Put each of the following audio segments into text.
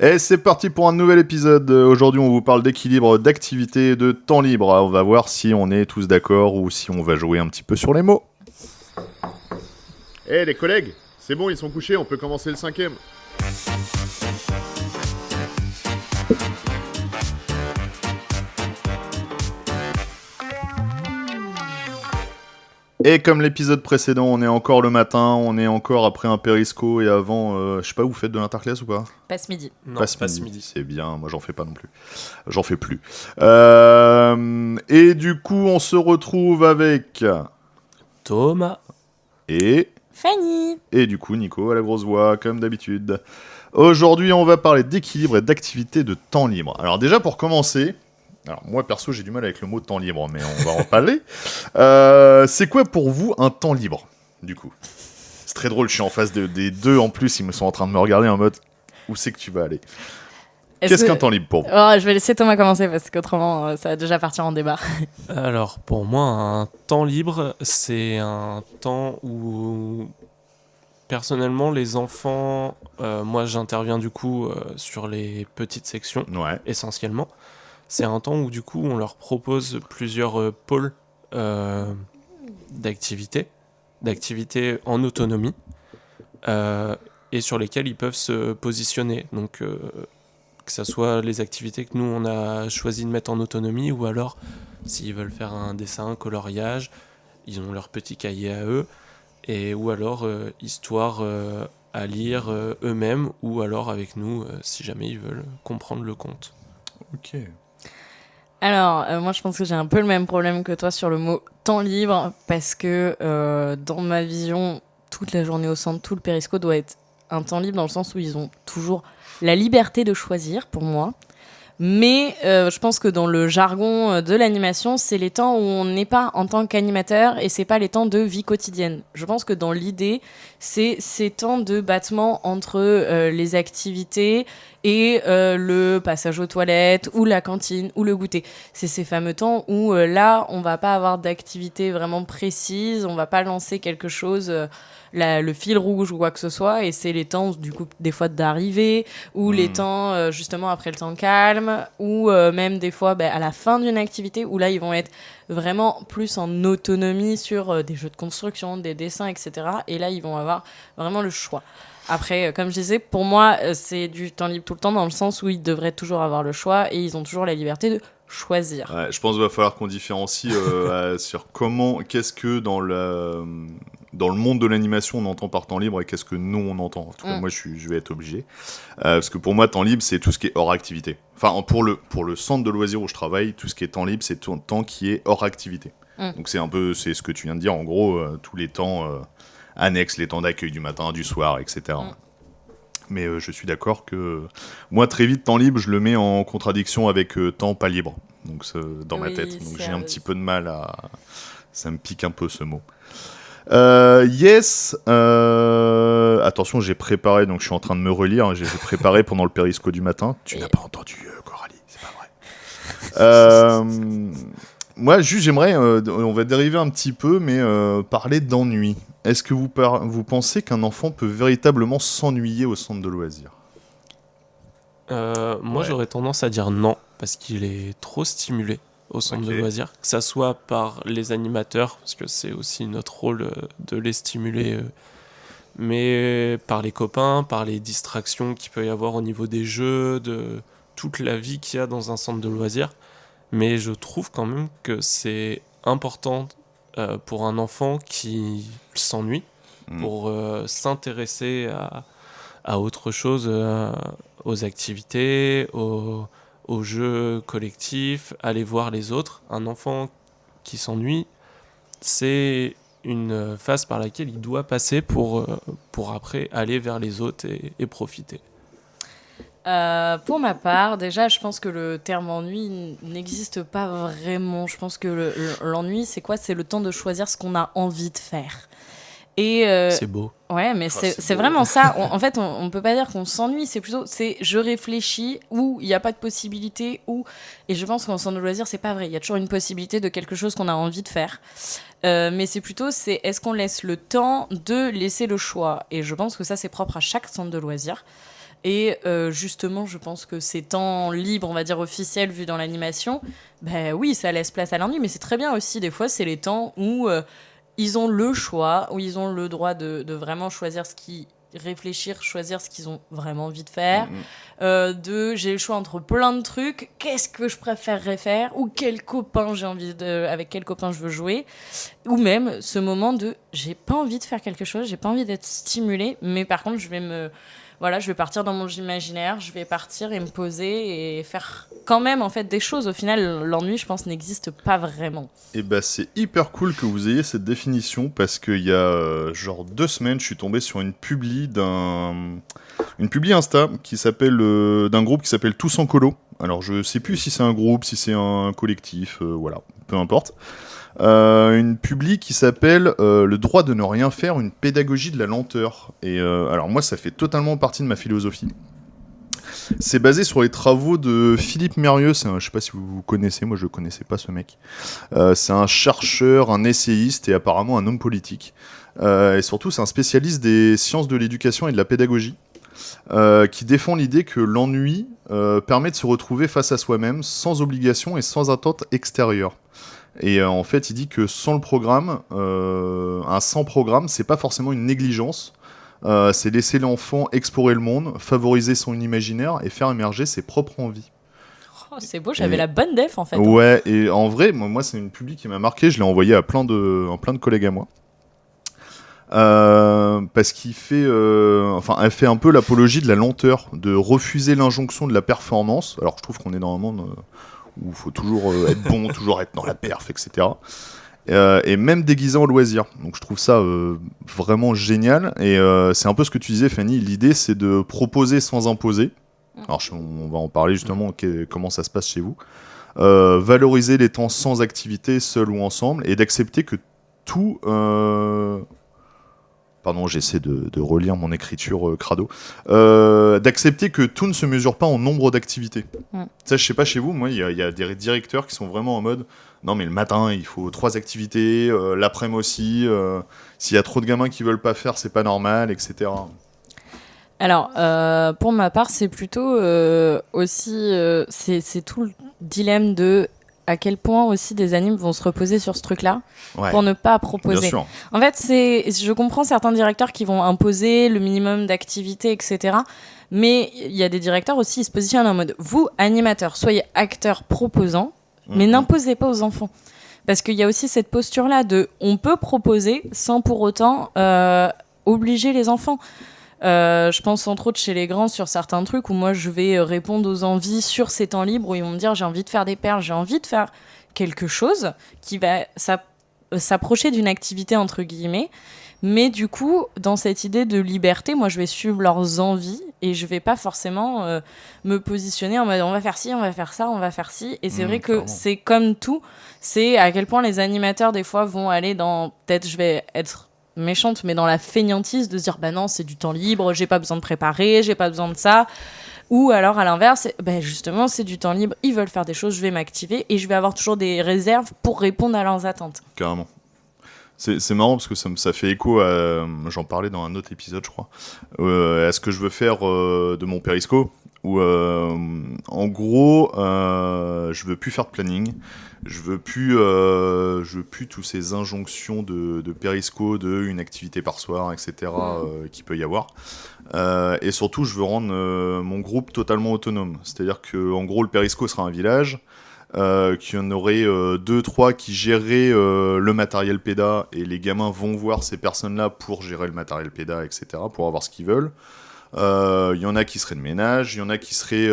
Et c'est parti pour un nouvel épisode. Aujourd'hui, on vous parle d'équilibre, d'activité et de temps libre. On va voir si on est tous d'accord ou si on va jouer un petit peu sur les mots. Les collègues, c'est bon, ils sont couchés, on peut commencer le 5e. Et comme l'épisode précédent, on est encore le matin, on est encore après un périsco et avant, je sais pas, vous faites de l'interclasse ou pas ? Passe midi. Non, Passe midi. C'est bien, moi j'en fais pas non plus. J'en fais plus. Et du coup, on se retrouve avec... Thomas. Et Fanny. du coup, Nico à la grosse voix, comme d'habitude. Aujourd'hui, on va parler d'équilibre et d'activité de temps libre. Alors déjà, pour commencer... Alors moi perso j'ai du mal avec le mot temps libre, mais on va en parler. C'est quoi pour vous un temps libre, du coup ? C'est très drôle, je suis en face des deux en plus, ils me sont en train de me regarder en mode où c'est que tu vas aller ? Qu'est-ce qu'un temps libre pour vous ? Oh, je vais laisser Thomas commencer parce qu'autrement ça va déjà partir en débat. Alors pour moi, un temps libre, c'est un temps où personnellement les enfants, moi j'interviens du coup sur les petites sections Ouais. essentiellement. C'est un temps où du coup on leur propose plusieurs pôles d'activités en autonomie et sur lesquels ils peuvent se positionner. Donc que ce soit les activités que nous on a choisi de mettre en autonomie ou alors s'ils veulent faire un dessin, un coloriage, ils ont leur petit cahier à eux ou alors histoire à lire eux-mêmes ou alors avec nous si jamais ils veulent comprendre le conte. Ok. Alors, moi je pense que j'ai un peu le même problème que toi sur le mot temps libre parce que dans ma vision, toute la journée au centre, tout le périsco doit être un temps libre dans le sens où ils ont toujours la liberté de choisir pour moi. Mais je pense que dans le jargon de l'animation, c'est les temps où on n'est pas en tant qu'animateur et c'est pas les temps de vie quotidienne. Je pense que dans l'idée, c'est ces temps de battement entre les activités et le passage aux toilettes ou la cantine ou le goûter. C'est ces fameux temps où là, on va pas avoir d'activité vraiment précise, on va pas lancer quelque chose... le fil rouge ou quoi que ce soit, et c'est les temps du coup des fois d'arrivée ou les temps justement après le temps calme ou même des fois à la fin d'une activité où là ils vont être vraiment plus en autonomie sur des jeux de construction, des dessins, etc. Et là ils vont avoir vraiment le choix. Après, comme je disais, pour moi, c'est du temps libre tout le temps dans le sens où ils devraient toujours avoir le choix et ils ont toujours la liberté de choisir. Ouais, je pense qu'il va falloir qu'on différencie sur qu'est-ce que dans le monde de l'animation on entend par temps libre et qu'est-ce que nous on entend. En tout cas, moi je vais être obligé. Parce que pour moi, temps libre, c'est tout ce qui est hors activité. Enfin, pour le centre de loisirs où je travaille, tout ce qui est temps libre, c'est tout un temps qui est hors activité. Donc c'est c'est ce que tu viens de dire, en gros, tous les temps annexes, les temps d'accueil du matin, du soir, etc. Mais je suis d'accord que moi, très vite, temps libre, je le mets en contradiction avec temps pas libre. Donc dans ma tête. Donc j'ai un petit peu de mal à... Ça me pique un peu ce mot. Attention, j'ai préparé, donc je suis en train de me relire. J'ai préparé pendant le périsco du matin. Tu n'as pas entendu, Coralie, c'est pas vrai. Moi, juste, j'aimerais, on va dériver un petit peu, mais parler d'ennui. Est-ce que vous pensez qu'un enfant peut véritablement s'ennuyer au centre de loisirs ? Moi, j'aurais tendance à dire non, parce qu'il est trop stimulé au centre de loisirs, que ça soit par les animateurs, parce que c'est aussi notre rôle de les stimuler, mais par les copains, par les distractions qu'il peut y avoir au niveau des jeux, de toute la vie qu'il y a dans un centre de loisirs. Mais je trouve quand même que c'est important pour un enfant qui s'ennuie, pour s'intéresser à autre chose, aux activités, aux jeux collectifs, aller voir les autres. Un enfant qui s'ennuie, c'est une phase par laquelle il doit passer pour après aller vers les autres et profiter. Pour ma part, déjà, je pense que le terme ennui n'existe pas vraiment. Je pense que l'ennui, c'est quoi ? C'est le temps de choisir ce qu'on a envie de faire. Et c'est beau. Ouais, mais c'est vraiment ça. En fait, on peut pas dire qu'on s'ennuie. C'est plutôt, je réfléchis ou il n'y a pas de possibilité ou. Et je pense qu'en centre de loisirs, c'est pas vrai. Il y a toujours une possibilité de quelque chose qu'on a envie de faire. Mais c'est plutôt, est-ce qu'on laisse le temps de laisser le choix ? Et je pense que ça, c'est propre à chaque centre de loisirs. Et justement, je pense que ces temps libres, on va dire officiels, vus dans l'animation, ben oui, ça laisse place à l'ennui, mais c'est très bien aussi. Des fois, c'est les temps où ils ont le choix, où ils ont le droit de vraiment choisir réfléchir, choisir ce qu'ils ont vraiment envie de faire. J'ai le choix entre plein de trucs. Qu'est-ce que je préférerais faire? Ou avec quel copain je veux jouer? Ou même ce moment de j'ai pas envie de faire quelque chose, j'ai pas envie d'être stimulée, mais par contre, je vais partir dans mon imaginaire, je vais partir et me poser et faire quand même en fait des choses. Au final, l'ennui, je pense, n'existe pas vraiment. Et bah c'est hyper cool que vous ayez cette définition parce qu'il y a genre 2 semaines, je suis tombé sur une publi Insta qui s'appelle d'un groupe qui s'appelle Tous en Colo. Alors je sais plus si c'est un groupe, si c'est un collectif, voilà, peu importe. Une publi qui s'appelle Le droit de ne rien faire, une pédagogie de la lenteur. Et alors moi, ça fait totalement partie de ma philosophie. C'est basé sur les travaux de Philippe Mérieux. Je sais pas si vous connaissez, moi je connaissais pas ce mec. C'est un chercheur, un essayiste et apparemment un homme politique. Et surtout, c'est un spécialiste des sciences de l'éducation et de la pédagogie. Qui défend l'idée que l'ennui permet de se retrouver face à soi-même, sans obligation et sans attente extérieure. Et en fait, il dit que sans le programme, un sans programme, c'est pas forcément une négligence. C'est laisser l'enfant explorer le monde, favoriser son imaginaire et faire émerger ses propres envies. Oh, c'est beau, j'avais la bonne def en fait. Ouais, et en vrai, moi c'est une publi qui m'a marqué. Je l'ai envoyée à plein de collègues à moi. Parce qu'il fait, elle fait un peu l'apologie de la lenteur, de refuser l'injonction de la performance. Alors je trouve qu'on est dans un monde où il faut toujours être bon, toujours être dans la perf, etc. Et même déguisé en loisir. Donc je trouve ça vraiment génial. Et c'est un peu ce que tu disais, Fanny. L'idée, c'est de proposer sans imposer. Alors on va en parler justement, comment ça se passe chez vous. Valoriser les temps sans activité, seul ou ensemble, et d'accepter que tout... Pardon, j'essaie de relire mon écriture crado. D'accepter que tout ne se mesure pas en nombre d'activités. Ça, je sais pas chez vous, moi, il y a des directeurs qui sont vraiment en mode non, mais le matin, il faut 3 activités, l'après-midi aussi. S'il y a trop de gamins qui veulent pas faire, c'est pas normal, etc. Alors, pour ma part, c'est plutôt aussi... c'est tout le dilemme de à quel point aussi des animes vont se reposer sur ce truc-là pour ne pas proposer. Bien sûr. En fait, je comprends certains directeurs qui vont imposer le minimum d'activité, etc. Mais il y a des directeurs aussi, ils se positionnent en mode vous, animateurs, soyez acteurs proposants, mais n'imposez pas aux enfants. Parce qu'il y a aussi cette posture-là de on peut proposer sans pour autant obliger les enfants. Je pense entre autres chez les grands sur certains trucs où moi je vais répondre aux envies sur ces temps libres où ils vont me dire j'ai envie de faire des perles, j'ai envie de faire quelque chose qui va s'approcher d'une activité entre guillemets, mais du coup dans cette idée de liberté, moi je vais suivre leurs envies et je vais pas forcément me positionner en mode on va faire ci, on va faire ça, on va faire ci. Et c'est vrai que clairement. C'est comme tout, c'est à quel point les animateurs des fois vont aller dans, peut-être je vais être méchante, mais dans la fainéantise de se dire bah non, c'est du temps libre, j'ai pas besoin de préparer, j'ai pas besoin de ça. Ou alors à l'inverse, justement c'est du temps libre, ils veulent faire des choses, je vais m'activer et je vais avoir toujours des réserves pour répondre à leurs attentes. Carrément. C'est marrant parce que ça fait écho à, j'en parlais dans un autre épisode je crois, à ce que je veux faire de mon périsco où en gros je veux plus faire de planning, je veux plus tous ces injonctions de périsco, de une activité par soir, etc. Qu'il peut y avoir. Et surtout, je veux rendre mon groupe totalement autonome. C'est-à-dire que, en gros, le périsco sera un village, qu'il y en aurait 2-3 qui géreraient le matériel péda, et les gamins vont voir ces personnes-là pour gérer le matériel péda, etc., pour avoir ce qu'ils veulent. Il y en a qui seraient de ménage, il y en a qui seraient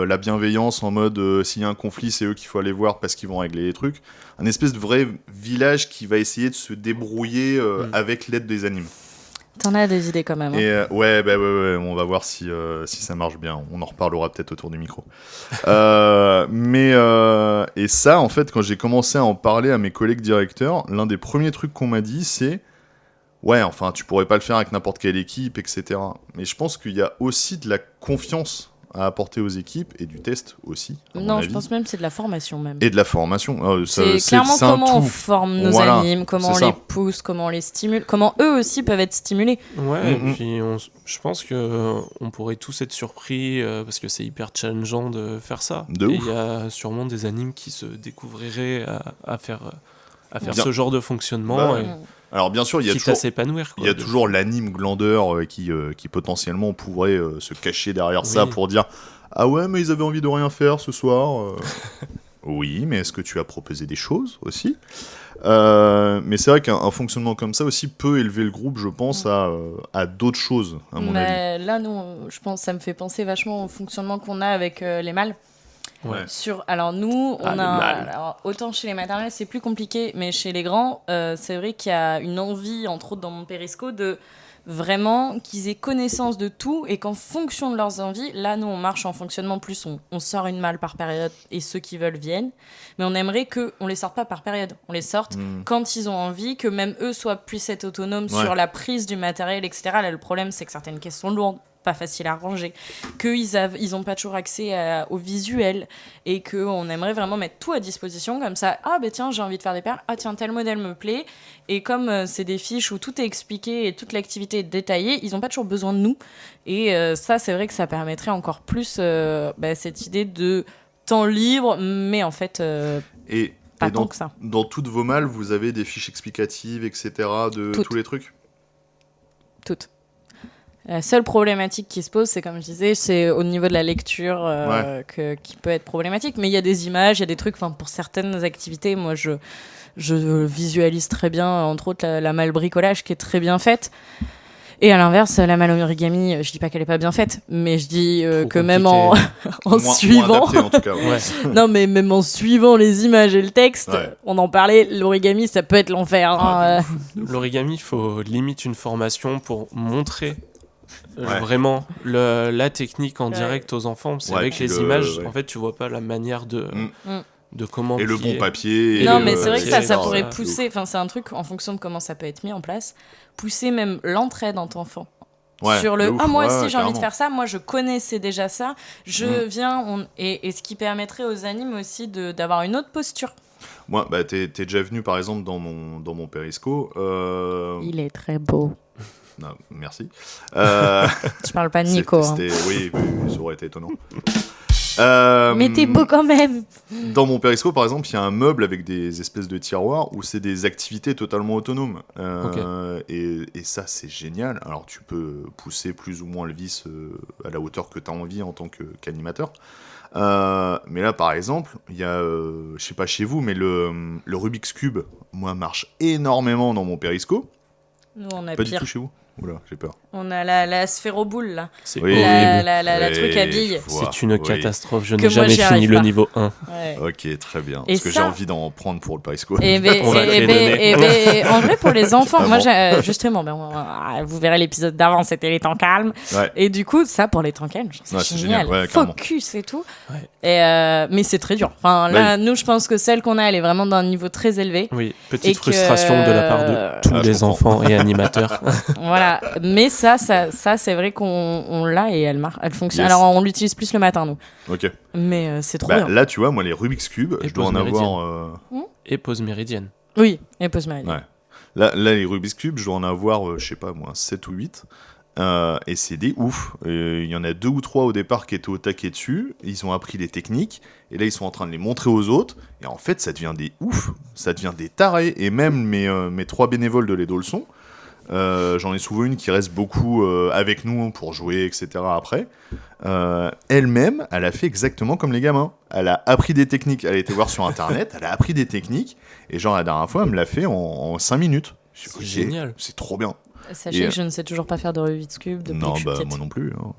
la bienveillance en mode s'il y a un conflit c'est eux qu'il faut aller voir parce qu'ils vont régler les trucs. Un espèce de vrai village qui va essayer de se débrouiller avec l'aide des animes. T'en as des idées quand même. Et ouais, on va voir si ça marche bien. On en reparlera peut-être autour du micro. Et ça, en fait, quand j'ai commencé à en parler à mes collègues directeurs, l'un des premiers trucs qu'on m'a dit, c'est ouais, enfin, tu pourrais pas le faire avec n'importe quelle équipe, etc. Mais je pense qu'il y a aussi de la confiance à apporter aux équipes et du test aussi. À mon Non, je avis. pense même que c'est de la formation même. Et de la formation. C'est clairement c'est un comment on tout. forme nos Voilà, animes, comment on c'est ça. les pousse, comment on les stimule, comment eux aussi peuvent être stimulés. Ouais, Mhm. et puis je pense que on pourrait tous être surpris parce que c'est hyper challengeant de faire ça. De et ouf. il y a sûrement des animes qui se découvriraient à faire Bien. ce genre de fonctionnement Bah, et Alors bien sûr, il y a quitte à toujours... s'épanouir. Il y a toujours l'anime glandeur qui potentiellement pourrait se cacher derrière ça Oui. pour dire « Ah ouais, mais ils avaient envie de rien faire ce soir. Oui, mais est-ce que tu as proposé des choses aussi mais c'est vrai qu'un fonctionnement comme ça aussi peut élever le groupe, je pense, à d'autres choses, à mon avis. Mais là, nous, je pense, ça me fait penser vachement au fonctionnement qu'on a avec les mâles. Ouais. Alors nous, on Ah, les a mâles. alors, autant chez les maternelles c'est plus compliqué, mais chez les grands, c'est vrai qu'il y a une envie, entre autres dans mon périsco, de vraiment qu'ils aient connaissance de tout et qu'en fonction de leurs envies, là nous on marche en fonctionnement plus, on sort une mâle par période et ceux qui veulent viennent, mais on aimerait qu'on les sorte pas par période, on les sorte quand ils ont envie, que même eux puissent être autonomes Ouais. sur la prise du matériel, etc. Là le problème c'est que certaines caisses sont lourdes, pas facile à ranger, qu'ils n'ont pas toujours accès au visuel et qu'on aimerait vraiment mettre tout à disposition comme ça. Ah ben tiens, j'ai envie de faire des perles. Ah tiens, tel modèle me plaît. Et comme c'est des fiches où tout est expliqué et toute l'activité est détaillée, ils n'ont pas toujours besoin de nous. Et ça, c'est vrai que ça permettrait encore plus cette idée de temps libre, mais en fait, Et pas dans, tant que ça. dans toutes vos malles, vous avez des fiches explicatives, etc. de Toutes. tous les trucs Toutes. La seule problématique qui se pose, c'est comme je disais, c'est au niveau de la lecture qui peut être problématique. Mais il y a des images, il y a des trucs. Enfin, pour certaines activités, moi, je visualise très bien, entre autres, la malle bricolage qui est très bien faite. Et à l'inverse, la malle origami, je dis pas qu'elle est pas bien faite, mais je dis que même en suivant, moins adapté, en tout cas. Ouais. Ouais. non mais même en suivant les images et le texte, Ouais. on en parlait, l'origami, ça peut être l'enfer. Hein. L'origami, il faut limite une formation pour montrer Ouais. vraiment la technique en Ouais. direct aux enfants. C'est Ouais, vrai que puis les le- images, ouais. en fait, tu vois pas la manière de comment Et le plier. bon papier. Non, et mais le- c'est vrai que c'est ça dans pourrait la- pousser, enfin c'est un truc en fonction de comment ça peut être mis en place, pousser même l'entraide entre enfants. Ouais, Sur de le ouf. moi Ouais, aussi ouais, j'ai envie de carrément. faire ça, moi je connaissais déjà ça, je viens, et ce qui permettrait aux animes aussi d'avoir une autre posture. Moi, bah, t'es déjà venu par exemple dans mon périsco. Il est très beau. Non, merci. Je parle pas de Nico. Hein. Oui, ça aurait été étonnant. Mais t'es beau quand même. Dans mon périsco, par exemple, il y a un meuble avec des espèces de tiroirs où c'est des activités totalement autonomes. Et ça, c'est génial. Alors, tu peux pousser plus ou moins le vis à la hauteur que tu as envie en tant qu'animateur. Mais là, par exemple, il y a, je sais pas chez vous, mais le Rubik's Cube, moi, marche énormément dans mon périsco. Nous on a Pas du pire. tout chez vous. Oula, j'ai peur. On a la sphéroboule là. C'est Oui. horrible. La truc à billes. C'est une catastrophe. Je Que n'ai moi, jamais j'y fini arrive le pas. niveau 1. Ouais. Ok, très bien. Et Parce que ça- j'ai envie d'en prendre pour le périsco. Et On va te les donner. en vrai, pour les enfants, Ah moi, bon. justement, vous verrez l'épisode d'avant, c'était les temps calmes. Ouais. Et du coup, ça, pour les temps calmes, c'est Ouais, c'est génial. génial, ouais, carrément. Focus et tout. Ouais. Et, mais c'est très dur. Enfin, là, nous, je pense que celle qu'on a, elle est vraiment d'un niveau très élevé. Oui, Et petite que- frustration de la part de tous Ah, je les comprends. enfants et animateurs. Voilà. Mais ça c'est vrai qu'on l'a et elle fonctionne. Yes. Alors, on l'utilise plus le matin, nous. Ok. Mais c'est trop Bah, bien. là, tu vois, moi, les Rubik's Cube, Et je dois en pause avoir. Et pause méridienne. Oui, et pose ma Ouais. Là, les Rubik's Cube, je dois en avoir, je sais pas moi, 7 ou 8. Et c'est des ouf. Il y en a 2 ou 3 au départ qui étaient au taquet dessus. Ils ont appris les techniques. Et là, ils sont en train de les montrer aux autres. Et en fait, ça devient des ouf. Ça devient des tarés. Et même mes 3 bénévoles de l'Edo le sont. J'en ai souvent une qui reste beaucoup avec nous pour jouer, etc. après. Elle-même, elle a fait exactement comme les gamins. Elle a appris des techniques. Elle a été voir sur Internet. Elle a appris des techniques. Et genre, la dernière fois, elle me l'a fait en 5 minutes. Je suis C'est ok, génial. C'est trop bien. Sachez Et, que je ne sais toujours pas faire de Rubik's Cube depuis Non, que je suis bah petite. moi non plus. Hein.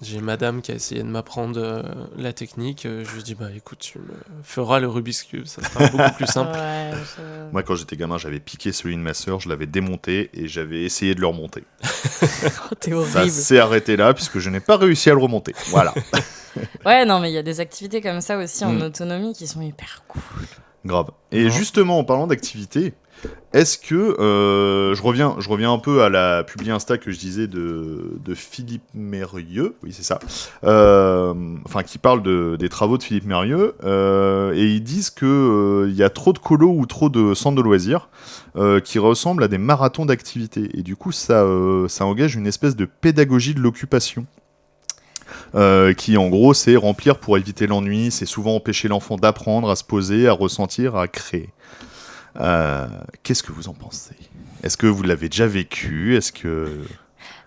J'ai madame qui a essayé de m'apprendre la technique. Je lui dis, bah écoute, tu me feras le Rubik's Cube, ça sera beaucoup plus simple. Ouais, Moi, quand j'étais gamin, j'avais piqué celui de ma sœur, je l'avais démonté et j'avais essayé de le remonter. Oh, t'es Ça horrible. s'est arrêté là puisque je n'ai pas réussi à le remonter. Voilà. Ouais, non, mais il y a des activités comme ça aussi en Mm. autonomie qui sont hyper cool. Grave. Et Non. justement, en parlant d'activité, Est-ce que je reviens un peu à la publi Insta que je disais de Philippe Mérieux, oui c'est ça, enfin qui parle des travaux de Philippe Mérieux, et ils disent que il y a trop de colos ou trop de centres de loisirs qui ressemblent à des marathons d'activités, et du coup ça engage une espèce de pédagogie de l'occupation. Qui en gros c'est remplir pour éviter l'ennui, c'est souvent empêcher l'enfant d'apprendre, à se poser, à ressentir, à créer. Qu'est-ce que vous en pensez ? Est-ce que vous l'avez déjà vécu ? Est-ce que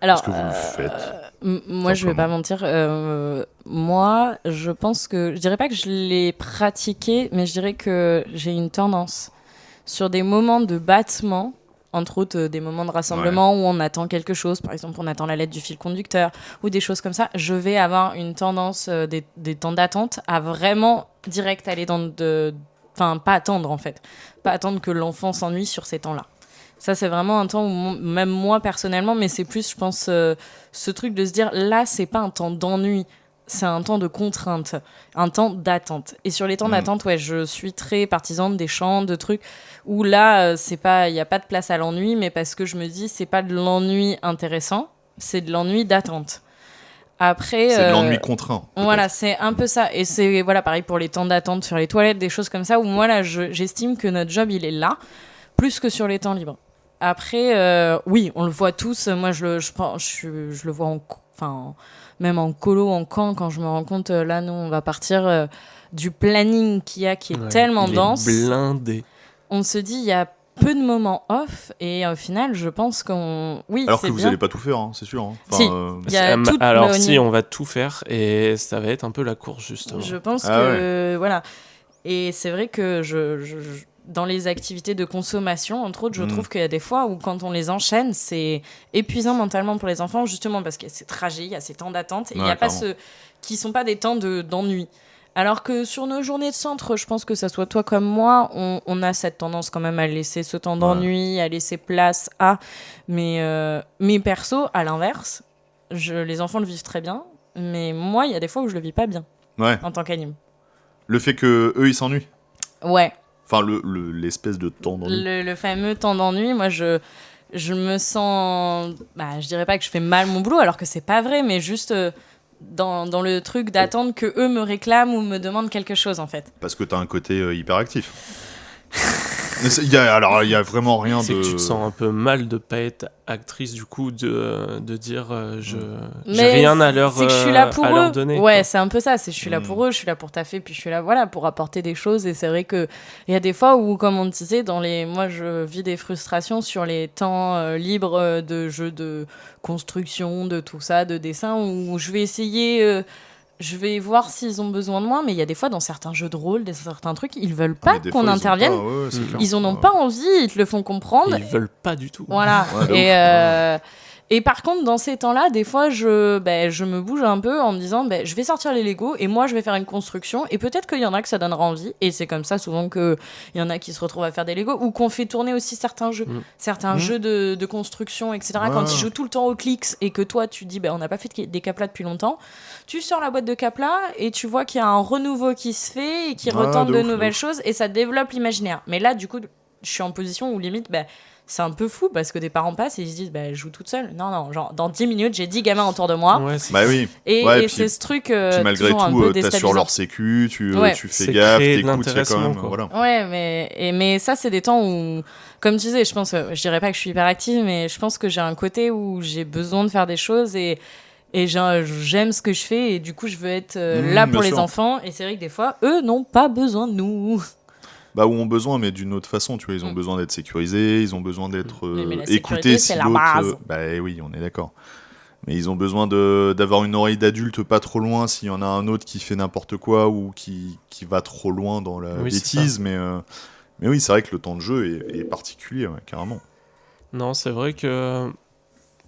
vous le faites ? Moi, je vais pas mentir. Moi, je pense que... Je dirais pas que je l'ai pratiqué, mais je dirais que j'ai une tendance sur des moments de battement, entre autres des moments de rassemblement où on attend quelque chose, par exemple on attend la lettre du fil conducteur ou des choses comme ça, je vais avoir une tendance des temps d'attente à vraiment direct aller dans Enfin, pas attendre en fait. Pas attendre que l'enfant s'ennuie sur ces temps-là. Ça, c'est vraiment un temps où, même moi personnellement, mais c'est plus, je pense, ce truc de se dire, là, c'est pas un temps d'ennui, c'est un temps de contrainte, un temps d'attente. Et sur les temps d'attente, ouais, je suis très partisane des chants, de trucs où là, il n'y a pas de place à l'ennui, mais parce que je me dis, c'est pas de l'ennui intéressant, c'est de l'ennui d'attente. Après, c'est de l'ennui contraint. Peut-être. Voilà, c'est un peu ça. Et c'est voilà, pareil pour les temps d'attente sur les toilettes, des choses comme ça, où moi, là, j'estime que notre job, il est là, plus que sur les temps libres. Après, oui, on le voit tous. Moi, je le vois même en colo, en camp, quand je me rends compte, là, nous, on va partir du planning qu'il y a, qui est tellement dense. Blindé. On se dit, il y a peu de moments off, et au final, je pense qu'on... Oui, alors c'est que vous bien. n'allez pas tout faire, hein, c'est sûr. Hein. Si. Y a Alors si, on va tout faire, et ça va être un peu la course, justement. Je pense que... Voilà. Et c'est vrai que dans les activités de consommation, entre autres, je trouve qu'il y a des fois où, quand on les enchaîne, c'est épuisant mentalement pour les enfants, justement parce qu'il y a ces trajets, il y a ces temps d'attente, et il n'y a pas ceux qui ne sont pas des temps d'ennui. Alors que sur nos journées de centre, je pense que ça soit toi comme moi, on a cette tendance quand même à laisser ce temps d'ennui, à laisser place à... Mais perso, à l'inverse, les enfants le vivent très bien, mais moi, il y a des fois où je le vis pas bien, en tant qu'anime. Le fait qu'eux, ils s'ennuient. Ouais. Enfin, l'espèce de temps d'ennui. Le fameux temps d'ennui, moi, je me sens... je dirais pas que je fais mal mon boulot, alors que c'est pas vrai, mais juste... Dans le truc d'attendre que eux me réclament ou me demandent quelque chose, en fait. Parce que t'as un côté hyperactif. Il y a vraiment rien c'est de... que tu te sens un peu mal de pas être actrice, du coup, de dire j'ai mais rien à leur c'est que je suis là pour eux. Donner. Ouais, quoi. c'est un peu ça. Je suis là pour eux, je suis là pour taffer, puis je suis là voilà, pour apporter des choses. Et c'est vrai qu'il y a des fois où, comme on disait, moi je vis des frustrations sur les temps libres de jeux de construction, de tout ça, de dessin, où je vais essayer... je vais voir s'ils ont besoin de moi, mais il y a des fois dans certains jeux de rôle, dans certains trucs, ils veulent pas qu'on intervienne. Ils en ont pas envie, ils te le font comprendre. Ils veulent pas du tout. Voilà. Et par contre, dans ces temps-là, des fois, je me bouge un peu en me disant, je vais sortir les Lego et moi, je vais faire une construction. Et peut-être qu'il y en a que ça donnera envie. Et c'est comme ça, souvent, qu'il y en a qui se retrouvent à faire des Lego ou qu'on fait tourner aussi certains jeux. Certains jeux de construction, etc. Quand ils jouent tout le temps au clics et que toi, tu dis, on n'a pas fait des caplas depuis longtemps, tu sors la boîte de caplas et tu vois qu'il y a un renouveau qui se fait et qui retente de nouvelles choses et ça développe l'imaginaire. Mais là, du coup, je suis en position où limite, c'est un peu fou parce que des parents passent et ils se disent je joue toute seule. Non, genre dans 10 minutes j'ai 10 gamins autour de moi. Oui. Et puis, c'est ce truc puis malgré toujours tout, un peu t'as sur leur sécu, tu fais gaffe, t'écoutes, il y a quand même... Voilà. Ouais, mais ça c'est des temps où, comme tu disais, je pense, je dirais pas que je suis hyper active, mais je pense que j'ai un côté où j'ai besoin de faire des choses et j'aime ce que je fais et du coup je veux être là pour les enfants. Et c'est vrai que des fois, eux n'ont pas besoin de nous. Où ont besoin, mais d'une autre façon, tu vois, ils ont besoin d'être sécurisés, ils ont besoin d'être écoutés. C'est la base. Oui, on est d'accord. Mais ils ont besoin d'avoir une oreille d'adulte pas trop loin s'il y en a un autre qui fait n'importe quoi ou qui va trop loin dans la bêtise. Mais oui, c'est vrai que le temps de jeu est particulier, carrément. Non, c'est vrai que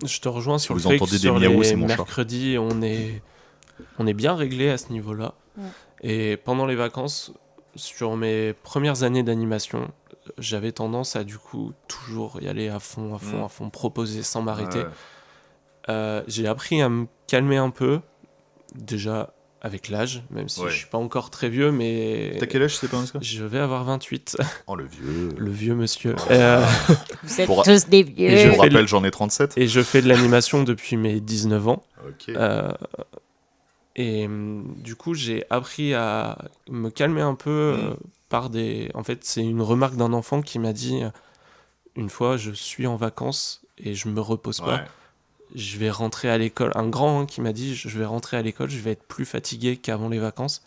je te rejoins sur vous le fait que sur les mercredis, on est bien réglé à ce niveau-là. Ouais. Et pendant les vacances... Sur mes premières années d'animation, j'avais tendance à du coup toujours y aller à fond, proposer sans m'arrêter. J'ai appris à me calmer un peu, déjà avec l'âge, même si Ouais. je suis pas encore très vieux, mais T'as quel âge, c'est pas indiscret? je vais avoir 28, Oh, le vieux. le vieux monsieur. Vous êtes Pour- tous des Et vieux. je Je fais rappelle, j'en ai 37. Et je fais de l'animation depuis mes 19 ans. Ok. Du coup, j'ai appris à me calmer un peu par des... En fait, c'est une remarque d'un enfant qui m'a dit, une fois, je suis en vacances et je me repose pas. Ouais. Je vais rentrer à l'école. Un grand qui m'a dit, je vais rentrer à l'école, je vais être plus fatigué qu'avant les vacances.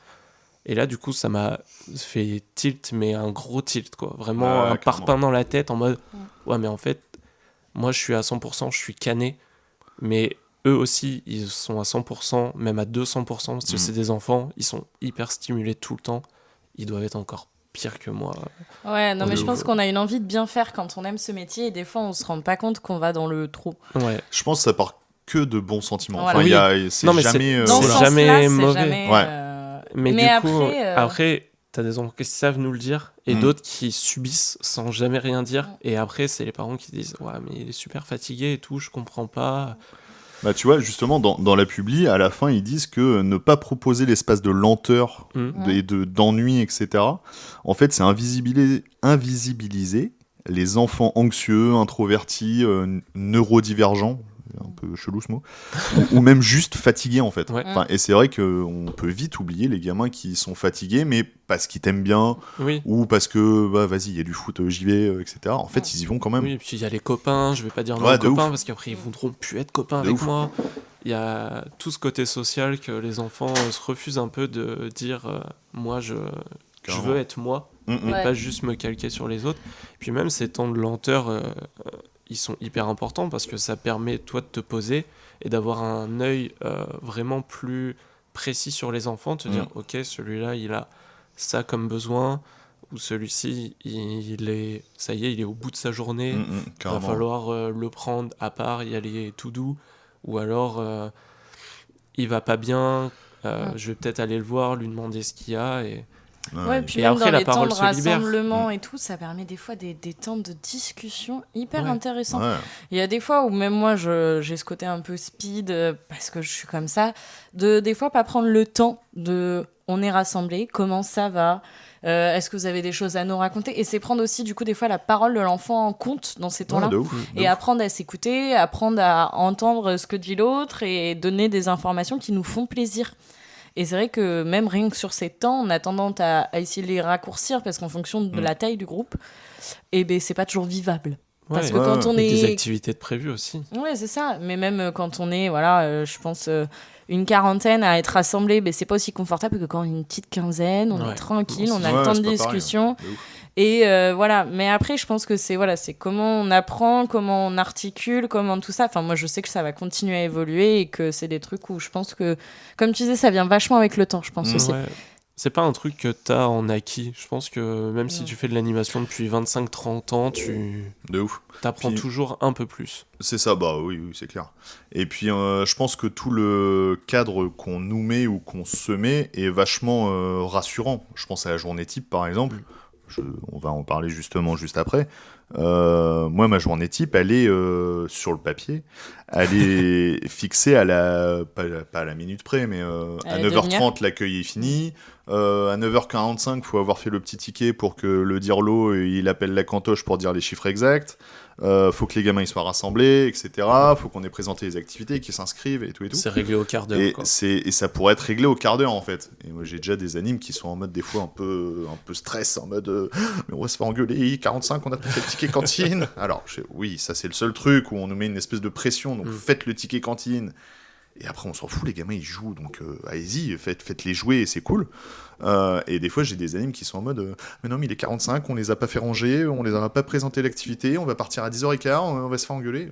Et là, du coup, ça m'a fait tilt, mais un gros tilt, quoi. Vraiment Ouais, un parpaing clairement. dans la tête en mode, ouais, mais en fait, moi, je suis à 100%, je suis cané. Mais eux aussi, ils sont à 100%, même à 200%, parce que c'est des enfants, ils sont hyper stimulés tout le temps. Ils doivent être encore pires que moi. Ouais, non, mais je De pense ouf. qu'on a une envie de bien faire quand on aime ce métier et des fois on se rend pas compte qu'on va dans le trou. Ouais. Je pense que ça part que de bons sentiments. Voilà. Enfin, Oui. c'est Non, mais jamais. Dans ce c'est sens-là, jamais c'est mauvais. jamais, Ouais. Mais du coup, après, après t'as des enfants qui savent nous le dire et Mm. d'autres qui subissent sans jamais rien dire. Et après, c'est les parents qui disent, ouais, mais il est super fatigué et tout, je comprends pas. Bah, tu vois, justement, dans la publi, à la fin, ils disent que ne pas proposer l'espace de lenteur Mm. et d'ennui, etc., en fait, c'est invisibiliser les enfants anxieux, introvertis, neurodivergents, un peu chelou ce mot, ou même juste fatigués, en fait. Ouais. Enfin, et c'est vrai qu'on peut vite oublier les gamins qui sont fatigués, mais parce qu'ils t'aiment bien, Oui. ou parce que, bah, vas-y, il y a du foot, j'y vais, etc. En fait, ils y vont quand même. Oui, et puis il y a les copains, je vais pas dire non Ouais, aux de copains ouf. parce qu'après ils voudront plus être copains De avec ouf. moi. Il y a tout ce côté social que les enfants se refusent un peu de dire moi je Carrément. veux être moi Mm, mm. et Ouais. pas juste me calquer sur les autres. Puis même ces temps de lenteur ils sont hyper importants parce que ça permet toi de te poser et d'avoir un œil vraiment plus précis sur les enfants, te dire ok celui-là il a ça comme besoin ou celui-ci il est ça y est il est au bout de sa journée. Mm, mm, Il va carrément. falloir le prendre à part, y aller tout doux, ou alors il va pas bien, je vais peut-être aller le voir, lui demander ce qu'il y a. Et... Ouais, puis Et même après, dans la les temps parole de se libère. rassemblement et tout, ça permet des fois des temps de discussion hyper Ouais. intéressants. Ouais. Il y a des fois où même moi j'ai ce côté un peu speed parce que je suis comme ça, de des fois pas prendre le temps de on est rassemblés, comment ça va, est-ce que vous avez des choses à nous raconter, et c'est prendre aussi du coup des fois la parole de l'enfant en compte dans ces temps-là. Ouais, de ouf. de Et ouf. apprendre à s'écouter, apprendre à entendre ce que dit l'autre et donner des informations qui nous font plaisir. Et c'est vrai que même rien que sur ces temps, on a tendance à essayer de les raccourcir parce qu'en fonction de la taille du groupe, et ben c'est pas toujours vivable. Parce que Ouais, quand ouais. on Et des est... activités de prévues aussi. Ouais, c'est ça. Mais même quand on est, voilà, je pense, une quarantaine à être rassemblés, ben, c'est pas aussi confortable que quand on est une petite quinzaine, on Ouais. est tranquille, on a Ouais, le temps de c'est pas pareil, discussion. De ouf. Et voilà, mais après, je pense que c'est voilà, c'est comment on apprend, comment on articule, comment tout ça. Enfin, moi, je sais que ça va continuer à évoluer et que c'est des trucs où je pense que, comme tu disais, ça vient vachement avec le temps, je pense aussi. Ouais. C'est pas un truc que t'as en acquis. Je pense que même si Ouais. tu fais de l'animation depuis 25-30 ans, tu De ouf. t'apprends Puis- toujours un peu plus. C'est ça, bah oui, oui, c'est clair. Et puis, je pense que tout le cadre qu'on nous met ou qu'on se met est vachement rassurant. Je pense à la journée type, par exemple. On va en parler justement juste après. Moi, ma journée type, elle est sur le papier. Elle est fixée à pas à la minute près, mais à À la 9h30, l'accueil est fini. À 9h45, il faut avoir fait le petit ticket pour que le dirlo, il appelle la cantoche pour dire les chiffres exacts. Faut que les gamins ils soient rassemblés, etc. Faut qu'on ait présenté les activités, qu'ils s'inscrivent et tout et tout. C'est réglé au quart d'heure. Et, quoi. et ça pourrait être réglé au quart d'heure en fait. Et moi j'ai déjà des animes qui sont en mode des fois un peu stress, en mode mais on va se faire engueuler, 45 on a pas fait le ticket cantine. Alors oui, ça c'est le seul truc où on nous met une espèce de pression, donc faites le ticket cantine. Et après on s'en fout, les gamins ils jouent, donc allez-y, faites-les jouer et c'est cool. Et des fois j'ai des animes qui sont en mode mais non mais il est 45, on les a pas fait ranger, on les a pas présenté l'activité, on va partir à 10h15, on va se faire engueuler.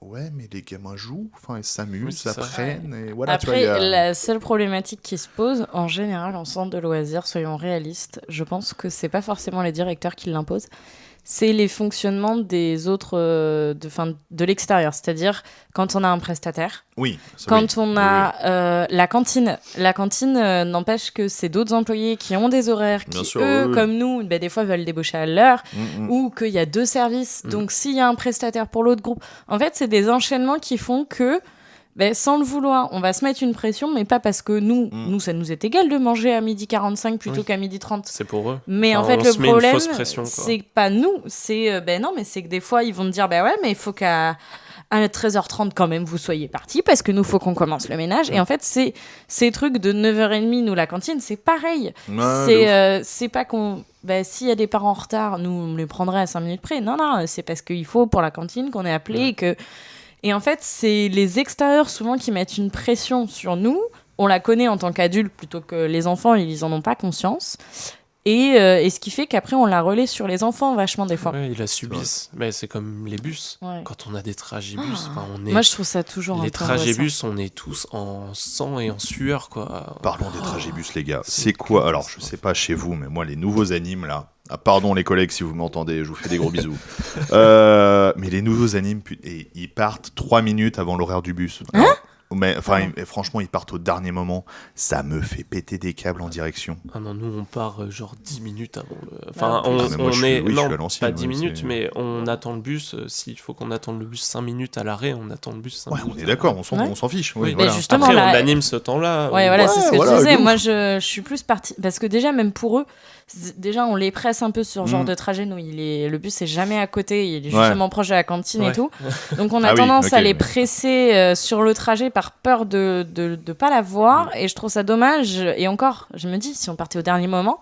Ouais, mais les gamins jouent, enfin, ils s'amusent, Oui, c'est ça. s'apprennent, et voilà, tu vois, Après, il y a... la seule problématique qui se pose, en général, en centre de loisirs, soyons réalistes, je pense que c'est pas forcément les directeurs qui l'imposent, c'est les fonctionnements des autres, de l'extérieur. C'est-à-dire, quand on a un prestataire, Oui, ça, quand oui. on a la cantine n'empêche que c'est d'autres employés qui ont des horaires, Bien qui, sûr, eux, oui. comme nous, ben, des fois veulent débaucher à l'heure, Mm. ou qu'il y a deux services. Donc, s'il y a un prestataire pour l'autre groupe, en fait, c'est des enchaînements qui font que sans le vouloir, on va se mettre une pression, mais pas parce que nous, ça nous est égal de manger à 12h45 plutôt qu'à 12h30. C'est pour eux. Mais Enfin, en fait, le problème, pression, c'est pas nous. C'est, non, mais c'est que des fois, ils vont te dire, ouais, mais il faut qu'à 13h30 quand même, vous soyez partis parce que nous, faut qu'on commence le ménage. Et en fait, ces trucs de 9h30, nous, la cantine, c'est pareil. C'est pas qu'on... s'il y a des parents en retard, nous, on les prendrait à 5 minutes près. Non, c'est parce qu'il faut pour la cantine qu'on est appelé et en fait, c'est les extérieurs souvent qui mettent une pression sur nous. On la connaît en tant qu'adulte plutôt que les enfants, ils en ont pas conscience. Et ce qui fait qu'après, on la relaie sur les enfants vachement des fois. Ouais, ils la subissent. Mais c'est comme les bus. Ouais. Quand on a des trajets bus, moi, je trouve ça toujours les trajets bus, on est tous en sang et en sueur, quoi. Parlons des trajets bus, les gars. C'est quoi? Alors, je sais pas chez vous, mais moi, les nouveaux animes, là... Ah, pardon, les collègues, si vous m'entendez, je vous fais des gros bisous. Mais les nouveaux animes, ils partent 3 minutes avant l'horaire du bus. Mais franchement, ils partent au dernier moment. Ça me fait péter des câbles en direction. Ah non, nous on part genre 10 minutes avant le... Pas 10 minutes, mais on attend le bus. S'il faut qu'on attende le bus 5 minutes à l'arrêt, on attend le bus 5 minutes. On est d'accord, on s'en fiche. Oui, mais justement, après, on anime ce temps-là. Ouais, voilà, c'est ce que je disais. Moi, je suis plus partie... Parce que déjà, même pour eux, déjà, on les presse un peu sur ce genre de trajet. Nous, le bus est jamais à côté. Il est justement proche de la cantine et tout. Donc, on a tendance à les presser sur le trajet par peur de pas la voir. Et je trouve ça dommage. Et encore, je me dis, si on partait au dernier moment,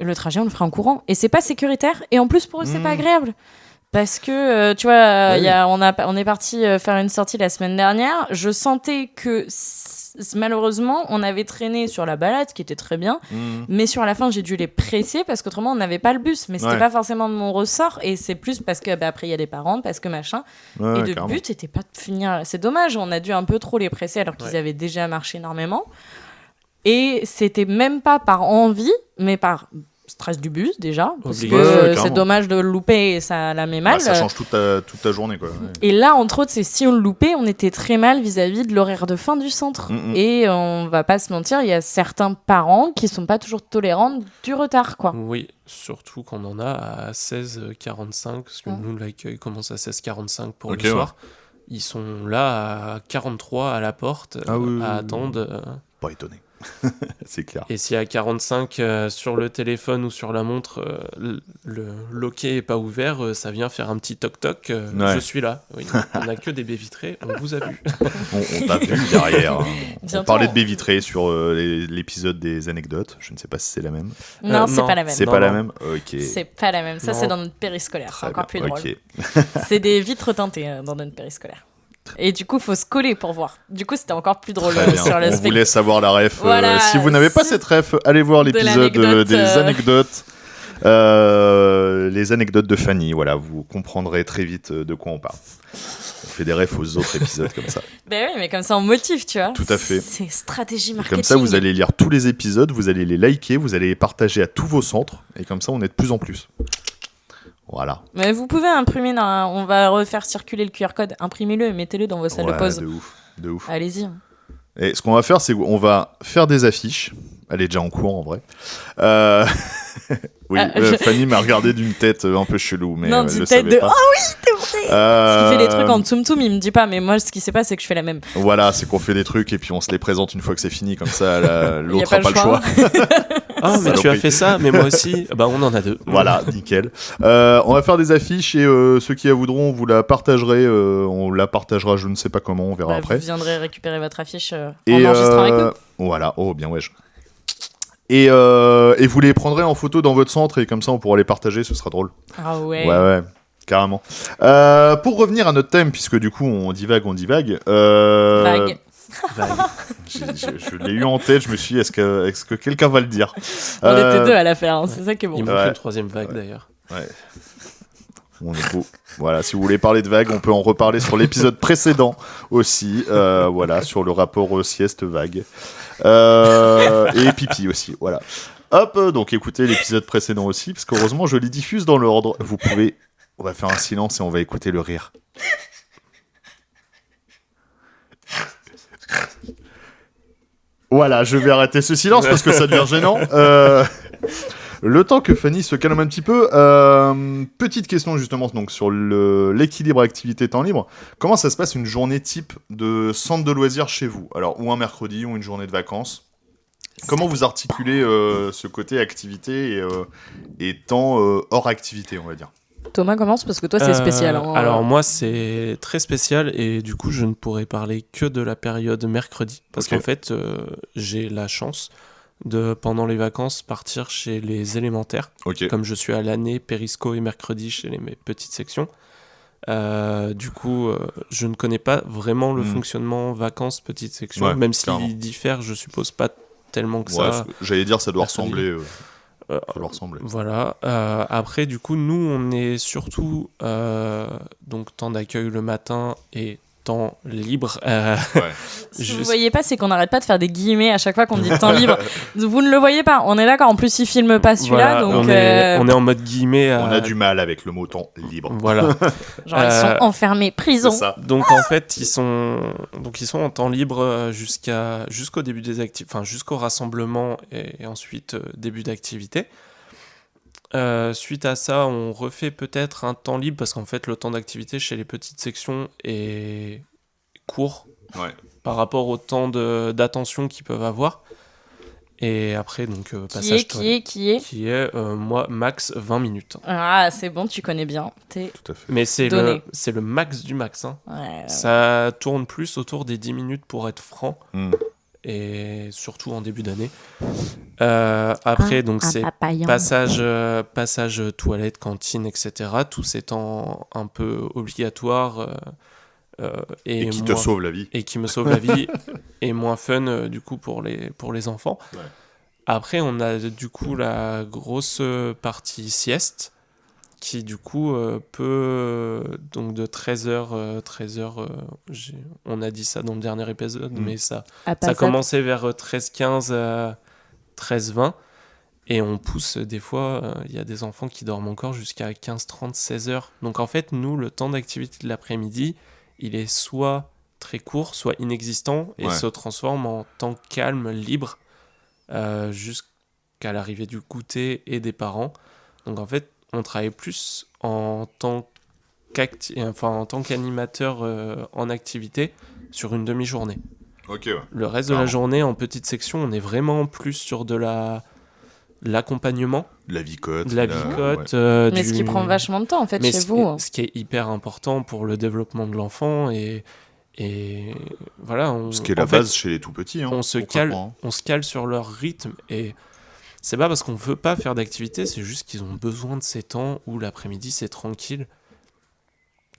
le trajet, on le ferait en courant. Et c'est pas sécuritaire. Et en plus, pour eux, c'est pas agréable. Parce que, tu vois, on est parti faire une sortie la semaine dernière. Je sentais que... malheureusement, on avait traîné sur la balade, ce qui était très bien, mais sur la fin, j'ai dû les presser parce qu'autrement, on n'avait pas le bus. Mais c'était pas forcément de mon ressort, et c'est plus parce que après, il y a des parents, parce que machin. Et le but n'était pas de finir. C'est dommage, on a dû un peu trop les presser alors qu'ils avaient déjà marché énormément. Et c'était même pas par envie, mais par stress du bus déjà, parce que c'est dommage de le louper et ça la met mal. Ça change toute ta journée, quoi. Ouais. Et là, entre autres, c'est si on le loupait, on était très mal vis-à-vis de l'horaire de fin du centre. Et on va pas se mentir, il y a certains parents qui sont pas toujours tolérants du retard, quoi. Oui, surtout quand on en a à 16h45, parce que nous, l'accueil commence à 16h45 pour le soir. Ils sont là à 43 à la porte, à attendre. Pas étonné. C'est clair. Et si à 45 sur le téléphone ou sur la montre le loquet est pas ouvert, ça vient faire un petit toc toc. Je suis là. Oui, on n'a que des baies vitrées, on vous a vu. on t'a vu derrière. On parlait de baies vitrées sur l'épisode des anecdotes. Je ne sais pas si c'est la même. Non, c'est pas la même. C'est pas la même. Ok. C'est pas la même. Ça, c'est dans notre périscolaire. C'est encore plus drôle. C'est des vitres teintées dans notre périscolaire. Et du coup, faut se coller pour voir. Du coup, c'était encore plus drôle sur l'aspect. On voulait savoir la ref. Voilà, si vous n'avez pas cette ref, allez voir l'épisode des anecdotes. Les anecdotes de Fanny. Voilà, vous comprendrez très vite de quoi on parle. On fait des refs aux autres épisodes comme ça. Ben oui, mais comme ça, on motive, tu vois. Tout à fait. C'est stratégie marketing. Comme ça, vous allez lire tous les épisodes, vous allez les liker, vous allez les partager à tous vos centres. Et comme ça, on est de plus en plus. Voilà. Mais vous pouvez imprimer, on va refaire circuler le QR code, imprimez-le et mettez-le dans vos salles de pause. De ouf. Allez-y. Et ce qu'on va faire, c'est qu'on va faire des affiches. Elle est déjà en cours en vrai. Oui, Fanny m'a regardé d'une tête un peu chelou, mais non, d'une tête de pas. Oh oui, t'es vrai. Parce qu'il fait des trucs en tsum tsum, il me dit pas, mais moi ce qui se passe, c'est que je fais la même. Voilà, c'est qu'on fait des trucs et puis on se les présente une fois que c'est fini, comme ça l'autre a pas le choix. Ah, mais tu as fait ça, mais moi aussi. Bah, on en a 2. Voilà, nickel. On va faire des affiches et ceux qui la voudront, vous la partagerez. On la partagera, je ne sais pas comment, on verra après. Vous viendrez récupérer votre affiche en enregistrant avec nous. Voilà, oh bien wesh. Et vous les prendrez en photo dans votre centre et comme ça on pourra les partager, ce sera drôle. Ah ouais. Ouais, carrément. Pour revenir à notre thème, puisque du coup on divague. Vague. Je l'ai eu en tête, je me suis dit, est-ce que quelqu'un va le dire? On était 2 à la faire, c'est ça qui est bon. Il manque une 3e vague d'ailleurs. Ouais. On est beau. Voilà, si vous voulez parler de vagues, on peut en reparler sur l'épisode précédent aussi. Voilà, sur le rapport sieste-vague. Et pipi aussi, voilà. Hop, donc écoutez l'épisode précédent aussi, parce qu'heureusement je les diffuse dans l'ordre. On va faire un silence et on va écouter le rire. Voilà, je vais arrêter ce silence parce que ça devient gênant. Le temps que Fanny se calme un petit peu, petite question justement donc sur l'équilibre activité-temps libre. Comment ça se passe une journée type de centre de loisirs chez vous? Alors, ou un mercredi, ou une journée de vacances. Comment vous articulez ce côté activité et temps hors activité, on va dire? Thomas commence parce que toi c'est spécial. Hein. Alors moi c'est très spécial et du coup je ne pourrais parler que de la période mercredi parce Ok. qu'en fait j'ai la chance de pendant les vacances partir chez les élémentaires Ok. comme je suis à l'année périsco et mercredi chez mes petites sections. Du coup je ne connais pas vraiment le fonctionnement vacances petites sections, Ouais, même clairement. s'il diffère je suppose pas tellement que Ouais, ça. j'allais dire ça doit mercredi. ressembler. Euh, Ça doit ressembler. Voilà. Après, du coup, nous, on est surtout donc temps d'accueil le matin et temps libre. Ouais. Ce que Juste- vous voyez pas, c'est qu'on n'arrête pas de faire des guillemets à chaque fois qu'on dit temps libre. Vous ne le voyez pas, on est d'accord. En plus, il filme pas celui-là, Voilà, donc on est en mode guillemets. On a du mal avec le mot temps libre. Voilà. genre ils sont enfermés, prison. C'est ça. Donc en fait, ils sont en temps libre jusqu'au début des activités, enfin jusqu'au rassemblement et ensuite début d'activité. Suite à ça, on refait peut-être un temps libre parce qu'en fait, le temps d'activité chez les petites sections est court Ouais. par rapport au temps d'attention qu'ils peuvent avoir. Et après, donc, passage Qui est qui est moi, max 20 minutes. Ah, c'est bon, tu connais bien. Tout à fait. Mais c'est Donné. le max du max. Hein. Ouais. Ça tourne plus autour des 10 minutes pour être franc. Mm. Et surtout en début d'année. Après, donc c'est passage toilette, cantine, etc. Tous ces temps un peu obligatoires Et qui te moins- sauve la vie. et qui me sauvent la vie et moins fun du coup pour les enfants. Ouais. Après, on a du coup la grosse partie sieste qui du coup peut donc de 13h, on a dit ça dans le dernier épisode, mais ça a commencé vers 13h15 à 13h20 et on pousse des fois, il y a des enfants qui dorment encore jusqu'à 15h30, 16h. Donc en fait, nous, le temps d'activité de l'après-midi, il est soit très court, soit inexistant et Ouais. se transforme en temps calme, libre, jusqu'à l'arrivée du goûter et des parents. Donc en fait, on travaille plus en tant qu'animateur en activité sur une demi-journée. Ok, ouais. Le reste de la journée, en petite section, on est vraiment plus sur de l'accompagnement, De la vicote. de la vicote. Ouais. Mais ce qui prend vachement de temps en fait Mais chez ce vous. hein. ce qui est hyper important pour le développement de l'enfant et voilà. Ce qui est la base chez les tout petits. Hein, on se cale sur leur rythme et c'est pas parce qu'on veut pas faire d'activité, c'est juste qu'ils ont besoin de ces temps où l'après-midi c'est tranquille.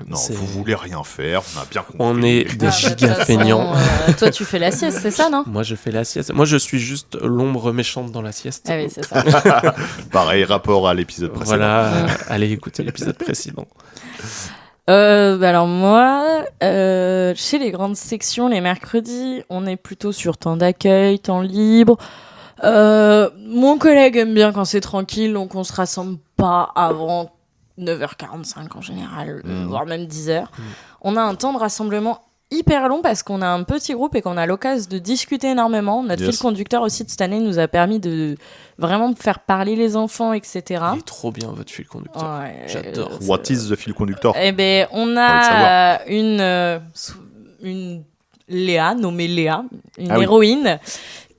Non, vous voulez rien faire, on a bien compris. On est des Ah, bah, de giga toute façon, feignants. toi, tu fais la sieste, c'est ça, non? Moi, je fais la sieste. Moi, je suis juste l'ombre méchante dans la sieste. Ah oui, c'est ça. Pareil, rapport à l'épisode précédent. Voilà, allez écouter l'épisode précédent. Alors moi, chez les grandes sections, les mercredis, on est plutôt sur temps d'accueil, temps libre. Mon collègue aime bien quand c'est tranquille, donc on se rassemble pas avant 9h45 en général, voire même 10h. On a un temps de rassemblement hyper long parce qu'on a un petit groupe et qu'on a l'occasion de discuter énormément. Notre fil conducteur aussi de cette année nous a permis de vraiment faire parler les enfants, etc. Il est trop bien votre fil conducteur. Ouais, j'adore. What is the fil conductor? Eh ben, on a une Léa, nommée Léa, une héroïne,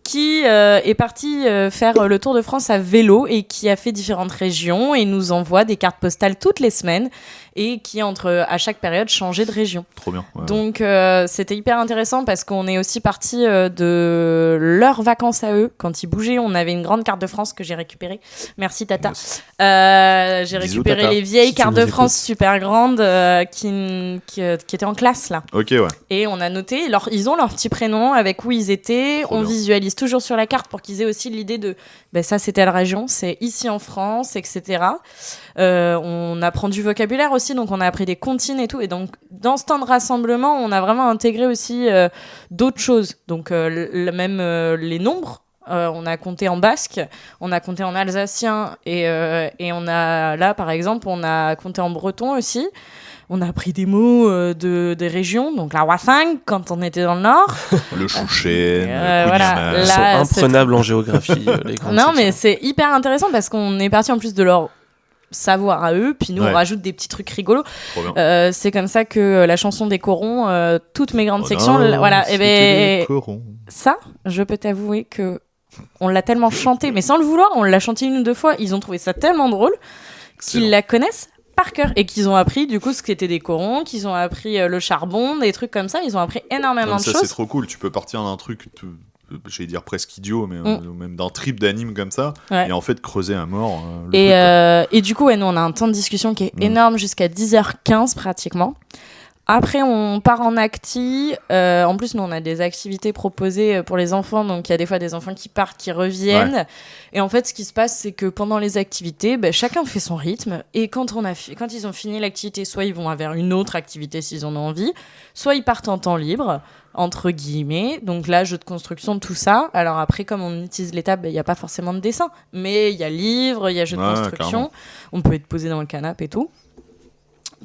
qui est partie faire le Tour de France à vélo et qui a fait différentes régions et nous envoie des cartes postales toutes les semaines et qui, à chaque période, changeait de région. Trop bien. Ouais. Donc, c'était hyper intéressant parce qu'on est aussi parti de leurs vacances à eux. Quand ils bougeaient, on avait une grande carte de France que j'ai récupérée. Merci, Tata. Yes. J'ai Bisous, récupéré Tata. les vieilles Si tu cartes nous de France écoutes. super grandes qui étaient en classe, là. Ok, ouais. Et on a noté, ils ont leur petit prénom avec où ils étaient. Trop on bien. visualise toujours sur la carte pour qu'ils aient aussi l'idée de ça, c'est telle région, c'est ici en France, etc. On apprend du vocabulaire aussi, donc on a appris des comptines et tout. Et donc, dans ce temps de rassemblement, on a vraiment intégré aussi d'autres choses. Donc, même les nombres. On a compté en basque, on a compté en alsacien et on a là, par exemple, on a compté en breton aussi. on a appris des mots des régions, donc la Hwasang quand on était dans le nord. Le Chouchen, voilà, Ils sont imprenables en géographie, les grandes Non, sections. mais c'est hyper intéressant parce qu'on est parti en plus de leur savoir à eux, puis nous on rajoute des petits trucs rigolos. C'est comme ça que la chanson des corons, toutes mes grandes sections, voilà, et ben ça, je peux t'avouer que on l'a tellement chanté, mais sans le vouloir, on l'a chanté 1 ou 2 fois. Ils ont trouvé ça tellement drôle qu'ils la connaissent par cœur et qu'ils ont appris du coup ce qu'étaient des corons, qu'ils ont appris le charbon, des trucs comme ça. Ils ont appris énormément de choses. Ça c'est trop cool. Tu peux partir d'un truc. J'allais dire presque idiot, mais même d'un trip d'anime comme ça, et en fait creuser à mort. Et du coup, nous on a un temps de discussion qui est énorme jusqu'à 10h15 pratiquement. Après, on part en acti. En plus, nous, on a des activités proposées pour les enfants. Donc, il y a des fois des enfants qui partent, qui reviennent. Ouais. Et en fait, ce qui se passe, c'est que pendant les activités, chacun fait son rythme. Et quand ils ont fini l'activité, soit ils vont vers une autre activité s'ils en ont envie, soit ils partent en temps libre, entre guillemets. Donc là, jeu de construction, tout ça. Alors après, comme on utilise les tables, il n'y a pas forcément de dessin. Mais il y a livre, il y a jeu de construction. Clairement. On peut être posé dans le canapé et tout.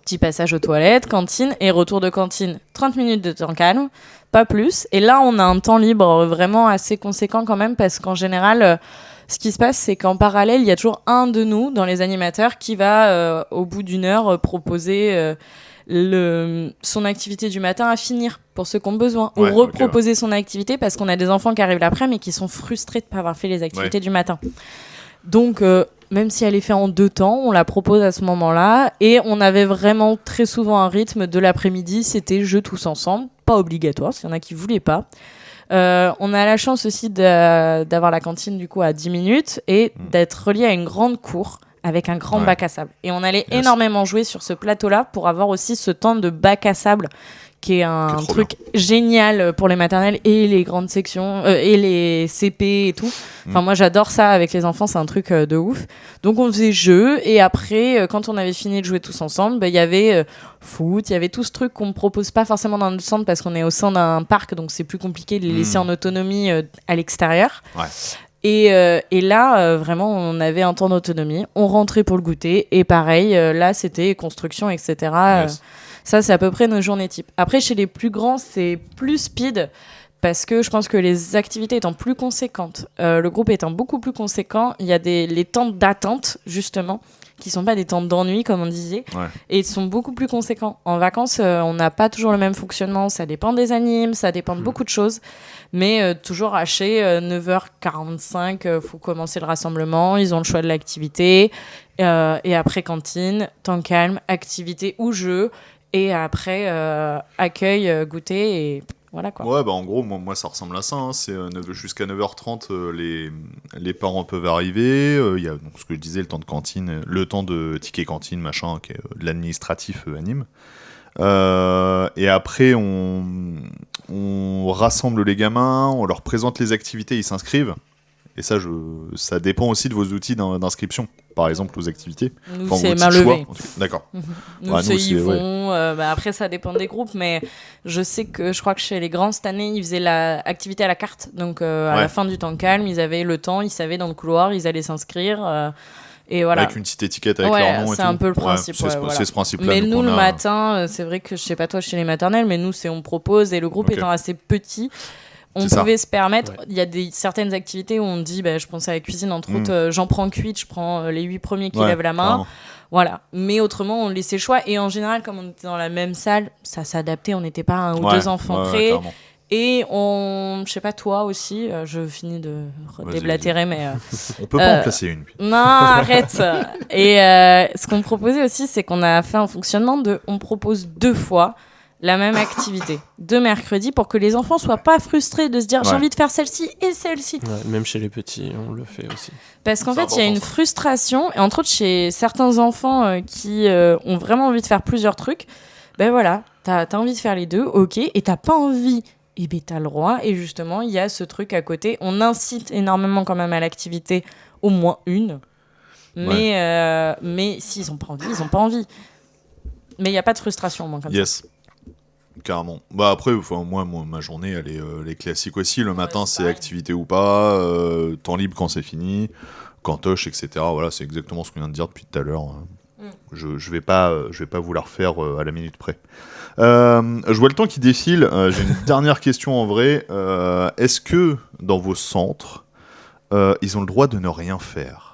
Petit passage aux toilettes, cantine et retour de cantine. 30 minutes de temps calme, pas plus. Et là, on a un temps libre vraiment assez conséquent quand même parce qu'en général, ce qui se passe, c'est qu'en parallèle, il y a toujours un de nous, dans les animateurs, qui va, au bout d'1 heure, proposer son activité du matin à finir pour ceux qui ont besoin. Ou reproposer son activité parce qu'on a des enfants qui arrivent l'après mais qui sont frustrés de ne pas avoir fait les activités du matin. Donc... même si elle est faite en 2 temps, on la propose à ce moment-là. Et on avait vraiment très souvent un rythme de l'après-midi, c'était jeux tous ensemble. Pas obligatoire, s'il y en a qui ne voulaient pas. On a la chance aussi d'avoir la cantine du coup à 10 minutes et d'être relié à une grande cour avec un grand bac à sable. Et on allait énormément jouer sur ce plateau-là pour avoir aussi ce temps de bac à sable qui est un truc génial pour les maternelles et les grandes sections et les CP et tout. Enfin, moi, j'adore ça avec les enfants, c'est un truc de ouf. Donc, on faisait jeu et après, quand on avait fini de jouer tous ensemble, il y avait foot, il y avait tout ce truc qu'on ne propose pas forcément dans le centre parce qu'on est au sein d'un parc, donc c'est plus compliqué de les laisser en autonomie à l'extérieur. Ouais. Et là, vraiment, on avait un temps d'autonomie. On rentrait pour le goûter et pareil, là, c'était construction, etc. Yes. Ça, c'est à peu près nos journées types. Après, chez les plus grands, c'est plus speed parce que je pense que les activités étant plus conséquentes, le groupe étant beaucoup plus conséquent, il y a les temps d'attente, justement, qui ne sont pas des temps d'ennui, comme on disait, et ils sont beaucoup plus conséquents. En vacances, on n'a pas toujours le même fonctionnement. Ça dépend des animes, ça dépend de beaucoup de choses. Mais toujours haché, 9h45, il faut commencer le rassemblement. Ils ont le choix de l'activité. Et après, cantine, temps calme, activité ou jeu. Et après, accueil, goûter et voilà quoi. Ouais, en gros, moi ça ressemble à ça. Hein. C'est jusqu'à 9h30, les parents peuvent arriver. Il y a donc, ce que je disais, le temps de cantine, le temps de ticket cantine, machin, qui est de l'administratif anime. Et après, on rassemble les gamins, on leur présente les activités, ils s'inscrivent. Et ça dépend aussi de vos outils d'inscription, par exemple aux activités. Nous, c'est main levée. D'accord. Nous, c'est ils vont. Après, ça dépend des groupes, mais je crois que chez les grands, cette année, ils faisaient l'activité à la carte. Donc, à la fin du temps calme, ils avaient le temps, ils savaient dans le couloir, ils allaient s'inscrire. Et voilà. Avec une petite étiquette avec leur nom et tout. C'est un peu le principe. C'est ce principe-là. Mais nous, le matin, c'est vrai que je sais pas toi chez les maternelles, mais nous, on propose, et le groupe étant assez petit, on pouvait se permettre. Il y a certaines activités où on dit, je pense à la cuisine, entre autres, j'en prends 8, je prends les 8 premiers qui lèvent la main. Clairement. Voilà. Mais autrement, on laissait le choix. Et en général, comme on était dans la même salle, ça s'adaptait. On n'était pas 1 ou 2 enfants près. Et je sais pas toi aussi, je finis de déblatérer, mais... on peut pas en placer une. Non, arrête. Et ce qu'on proposait aussi, c'est qu'on a fait un fonctionnement on propose 2 fois la même activité, 2 mercredis, pour que les enfants soient pas frustrés de se dire j'ai envie de faire celle-ci et celle-ci. Ouais, même chez les petits, on le fait aussi. Parce qu'en fait, il y a une frustration, et entre autres chez certains enfants qui ont vraiment envie de faire plusieurs trucs, voilà, t'as envie de faire les 2, ok, et t'as pas envie... Et t'as le droit. Et justement, il y a ce truc à côté. On incite énormément quand même à l'activité, au moins une. Mais s'ils n'ont pas envie, ils n'ont pas envie. Mais il n'y a pas de frustration, au moins, comme ça. Yes. Carrément. Après, moi, ma journée, elle est classique aussi. Le matin, c'est activité ou pas. Temps libre quand c'est fini. Cantoche, etc. Voilà, c'est exactement ce qu'on vient de dire depuis tout à l'heure. Je vais pas vouloir faire à la minute près. Je vois le temps qui défile. J'ai une dernière question en vrai. Est-ce que dans vos centres, ils ont le droit de ne rien faire?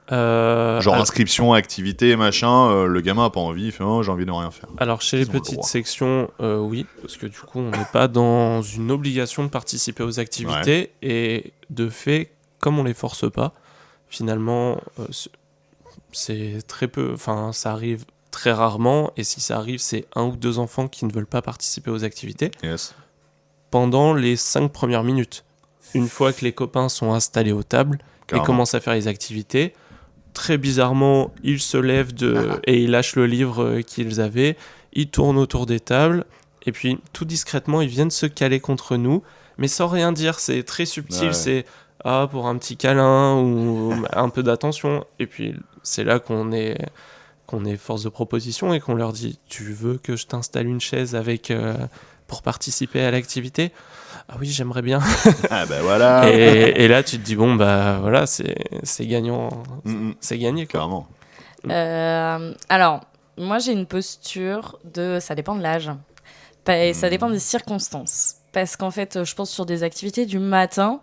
Genre inscription, activité, machin, le gamin a pas envie, il fait oh, j'ai envie de rien faire. Alors chez les Ils ont le petites droit. sections, oui, parce que du coup on n'est pas dans une obligation de participer aux activités, et de fait, comme on les force pas, finalement c'est très peu, enfin ça arrive très rarement, et si ça arrive c'est 1 ou 2 enfants qui ne veulent pas participer aux activités Yes. pendant les 5 premières minutes. Une fois que les copains sont installés aux tables Carrément. et commencent à faire les activités, très bizarrement, ils se lèvent et ils lâchent le livre qu'ils avaient, ils tournent autour des tables, et puis tout discrètement, ils viennent se caler contre nous, mais sans rien dire, c'est très subtil, Ouais. c'est pour un petit câlin ou un peu d'attention, et puis c'est là qu'on est force de proposition et qu'on leur dit « Tu veux que je t'installe une chaise avec pour participer à l'activité ?» Ah oui, j'aimerais bien. Ah bah voilà. Et là, tu te dis, bon, bah voilà, c'est gagnant. C'est gagné, quoi. Carrément. Alors, moi, j'ai une posture de... Ça dépend de l'âge. Et ça dépend des circonstances. Parce qu'en fait, je pense sur des activités du matin,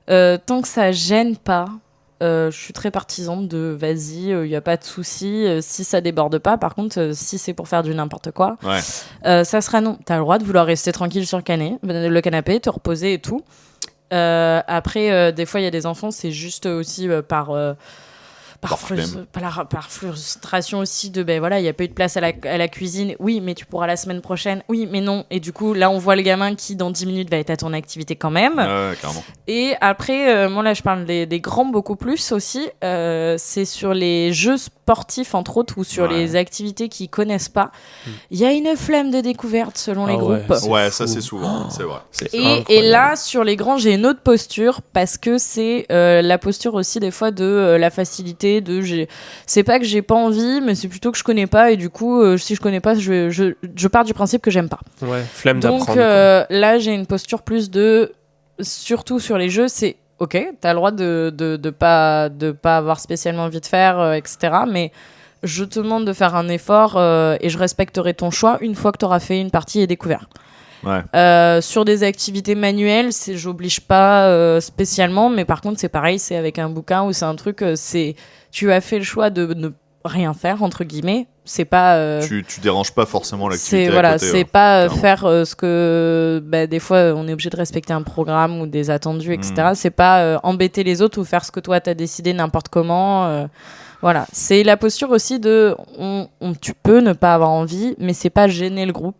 tant que ça gêne pas, je suis très partisane de vas-y, il n'y a pas de souci. Si ça déborde pas, par contre, si c'est pour faire du n'importe quoi, ça sera non. T'as le droit de vouloir rester tranquille sur le canapé, te reposer et tout. Après, des fois, il y a des enfants, c'est juste aussi par frustration aussi de ben voilà, il n'y a pas eu de place à la cuisine. Oui, mais tu pourras la semaine prochaine. Oui, mais non. Et du coup, là, on voit le gamin qui, dans 10 minutes, va être à ton activité quand même. Ouais, carrément. Et après, moi, là, je parle des grands beaucoup plus aussi. C'est sur les jeux sportifs, entre autres, ou sur les activités qu'ils connaissent pas. Il y a une flemme de découverte selon les groupes. Ouais, ça, c'est souvent. C'est vrai. Et là, sur les grands, j'ai une autre posture parce que c'est la posture aussi des fois de la facilité. C'est pas que j'ai pas envie, mais c'est plutôt que je connais pas. Et du coup, si je connais pas, je pars du principe que j'aime pas. Ouais, flemme d'apprendre. Donc là, j'ai une posture plus de. Surtout sur les jeux, c'est ok, t'as le droit de pas avoir spécialement envie de faire, etc. Mais je te demande de faire un effort et je respecterai ton choix une fois que t'auras fait une partie et découvert. Ouais. Sur des activités manuelles, j'oblige pas spécialement, mais par contre c'est pareil, c'est avec un bouquin ou c'est un truc, tu as fait le choix de ne rien faire entre guillemets, c'est pas Tu déranges pas forcément l'activité. C'est pas faire ce que des fois on est obligé de respecter un programme ou des attendus, etc. C'est pas embêter les autres ou faire ce que toi t'as décidé n'importe comment. Voilà, c'est la posture aussi de tu peux ne pas avoir envie, mais c'est pas gêner le groupe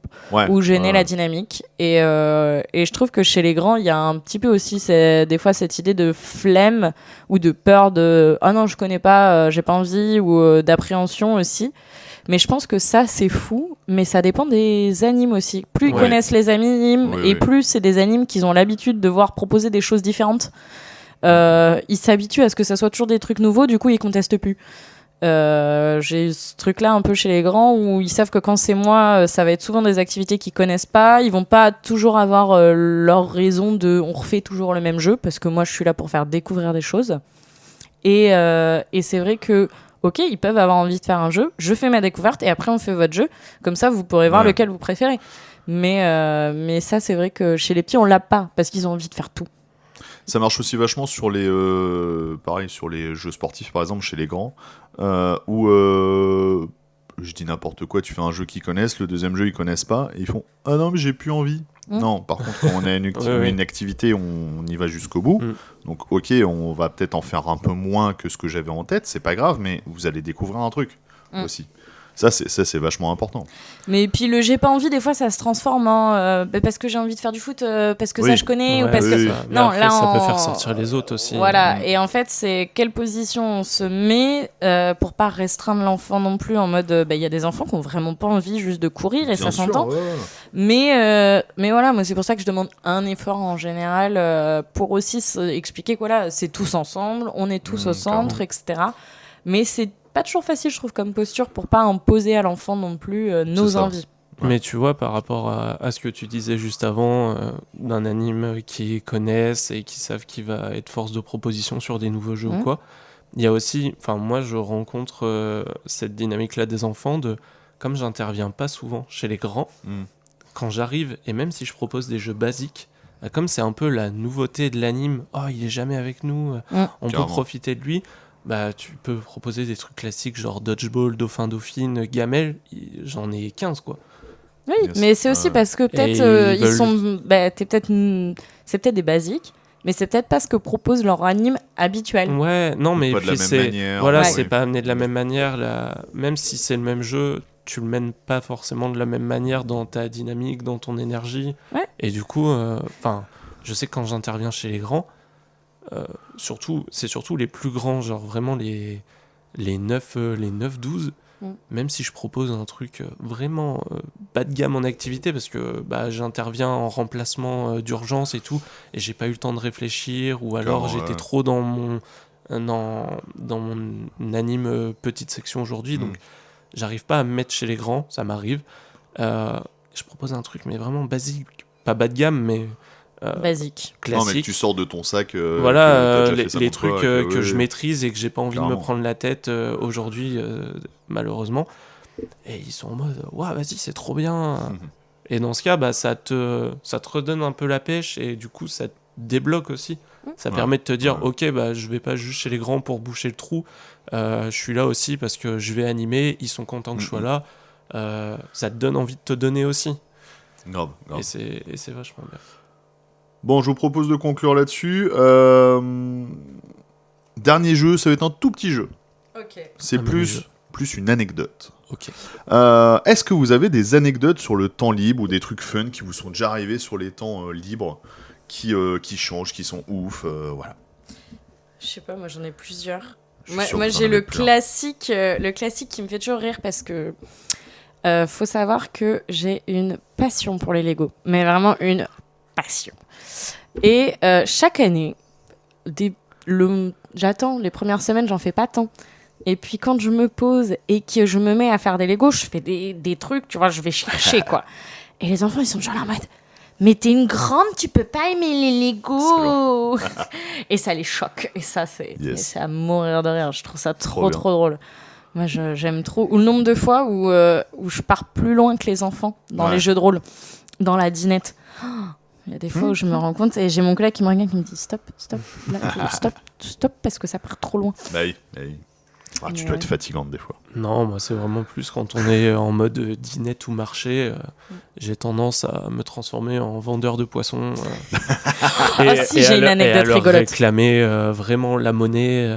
ou gêner la dynamique. Et je trouve que chez les grands, il y a un petit peu aussi des fois cette idée de flemme ou de peur de oh non, je connais pas, j'ai pas envie, ou d'appréhension aussi. Mais je pense que ça, c'est fou, mais ça dépend des animes aussi. Plus ils connaissent les animes, plus c'est des animes qu'ils ont l'habitude de voir proposer des choses différentes. Ils s'habituent à ce que ça soit toujours des trucs nouveaux, du coup ils contestent plus. J'ai ce truc là un peu chez les grands où ils savent que quand c'est moi, ça va être souvent des activités qu'ils connaissent pas, ils vont pas toujours avoir leur raison de on refait toujours le même jeu, parce que moi je suis là pour faire découvrir des choses. Et c'est vrai que ok, ils peuvent avoir envie de faire un jeu, je fais ma découverte et après on fait votre jeu, comme ça vous pourrez voir lequel vous préférez. Mais ça c'est vrai que chez les petits on l'a pas, parce qu'ils ont envie de faire tout. Ça marche aussi vachement sur les jeux sportifs, par exemple, chez les grands, où je dis n'importe quoi, tu fais un jeu qu'ils connaissent, le deuxième jeu ils connaissent pas, et ils font « Ah non, mais j'ai plus envie ». Non, par contre, quand on a une activité, on y va jusqu'au bout. Donc ok, on va peut-être en faire un peu moins que ce que j'avais en tête, c'est pas grave, mais vous allez découvrir un truc aussi. Ça, c'est vachement important. Mais puis le j'ai pas envie, des fois ça se transforme en parce que j'ai envie de faire du foot, parce que ça je connais, ou parce que non, après, là ça peut faire sortir les autres aussi. Voilà, et en fait c'est quelle position on se met pour pas restreindre l'enfant non plus, en mode il y a des enfants qui ont vraiment pas envie juste de courir et Bien ça sûr, s'entend. Mais voilà, moi c'est pour ça que je demande un effort en général pour aussi expliquer que voilà, c'est tous ensemble, on est tous au centre, etc. Mais c'est pas toujours facile, je trouve, comme posture pour pas imposer à l'enfant non plus nos envies. Mais tu vois, par rapport à ce que tu disais juste avant, d'un anime qu'ils connaissent et qui savent qu'il va être force de proposition sur des nouveaux jeux ou quoi, il y a aussi, enfin moi je rencontre cette dynamique-là des enfants comme j'interviens pas souvent chez les grands, quand j'arrive, et même si je propose des jeux basiques, comme c'est un peu la nouveauté de l'anime, il est jamais avec nous, on peut profiter de lui, tu peux proposer des trucs classiques genre Dodgeball, Dauphin-Dauphine, Gamelle, j'en ai 15 quoi. Oui, mais c'est aussi parce que peut-être c'est peut-être des basiques, mais c'est peut-être pas ce que propose leur anime habituel. Ouais, non, mais pas puis de la même manière. Voilà, c'est pas amené de la même manière. Même si c'est le même jeu, tu le mènes pas forcément de la même manière dans ta dynamique, dans ton énergie. Ouais. Et du coup, je sais que quand j'interviens chez les grands, c'est surtout les plus grands, genre vraiment les 9-12. Même si je propose un truc vraiment bas de gamme en activité, parce que j'interviens en remplacement d'urgence et tout, et j'ai pas eu le temps de réfléchir, ou alors j'étais trop dans mon anime petite section aujourd'hui, donc j'arrive pas à me mettre chez les grands, ça m'arrive. Je propose un truc mais vraiment basique, pas bas de gamme, mais basique. Classique. Non, mais tu sors de ton sac. Voilà, les trucs que je maîtrise et que j'ai pas envie de me prendre la tête aujourd'hui, malheureusement. Et ils sont en mode, ouais, vas-y, c'est trop bien. Et dans ce cas, ça te redonne un peu la pêche et du coup, ça te débloque aussi. Ça permet de te dire, ok, je vais pas juste chez les grands pour boucher le trou. Je suis là aussi parce que je vais animer. Ils sont contents que je sois là. Ça te donne envie de te donner aussi. Grave. Et c'est vachement bien. Bon, je vous propose de conclure là-dessus. Dernier jeu, ça va être un tout petit jeu. Ok. C'est plus une anecdote. Ok. Est-ce que vous avez des anecdotes sur le temps libre ou des trucs fun qui vous sont déjà arrivés sur les temps libres qui changent, qui sont ouf, voilà. Je sais pas, moi j'en ai plusieurs. Je Moi suis sûr que j'ai t'en as plein. le classique qui me fait toujours rire parce que faut savoir que j'ai une passion pour les Lego, mais vraiment une passion. Et chaque année, j'attends les premières semaines, j'en fais pas tant. Et puis quand je me pose et que je me mets à faire des Legos, je fais des trucs, tu vois, je vais chercher quoi. Et les enfants, ils sont genre là en mode, mais t'es une grande, tu peux pas aimer les Legos. Et ça les choque. Et ça, c'est à mourir de rire. Je trouve ça trop drôle. Moi, j'aime trop. Ou le nombre de fois où je pars plus loin que les enfants dans les jeux de rôle, dans la dinette. Il y a des fois où je me rends compte et j'ai mon collègue qui me regarde qui me dit stop, là, stop, parce que ça part trop loin. Bah oui. Tu dois être fatigante des fois. Non, moi c'est vraiment plus quand on est en mode dinette ou marché. J'ai tendance à me transformer en vendeur de poissons. J'ai une anecdote rigolote. Réclamer vraiment la monnaie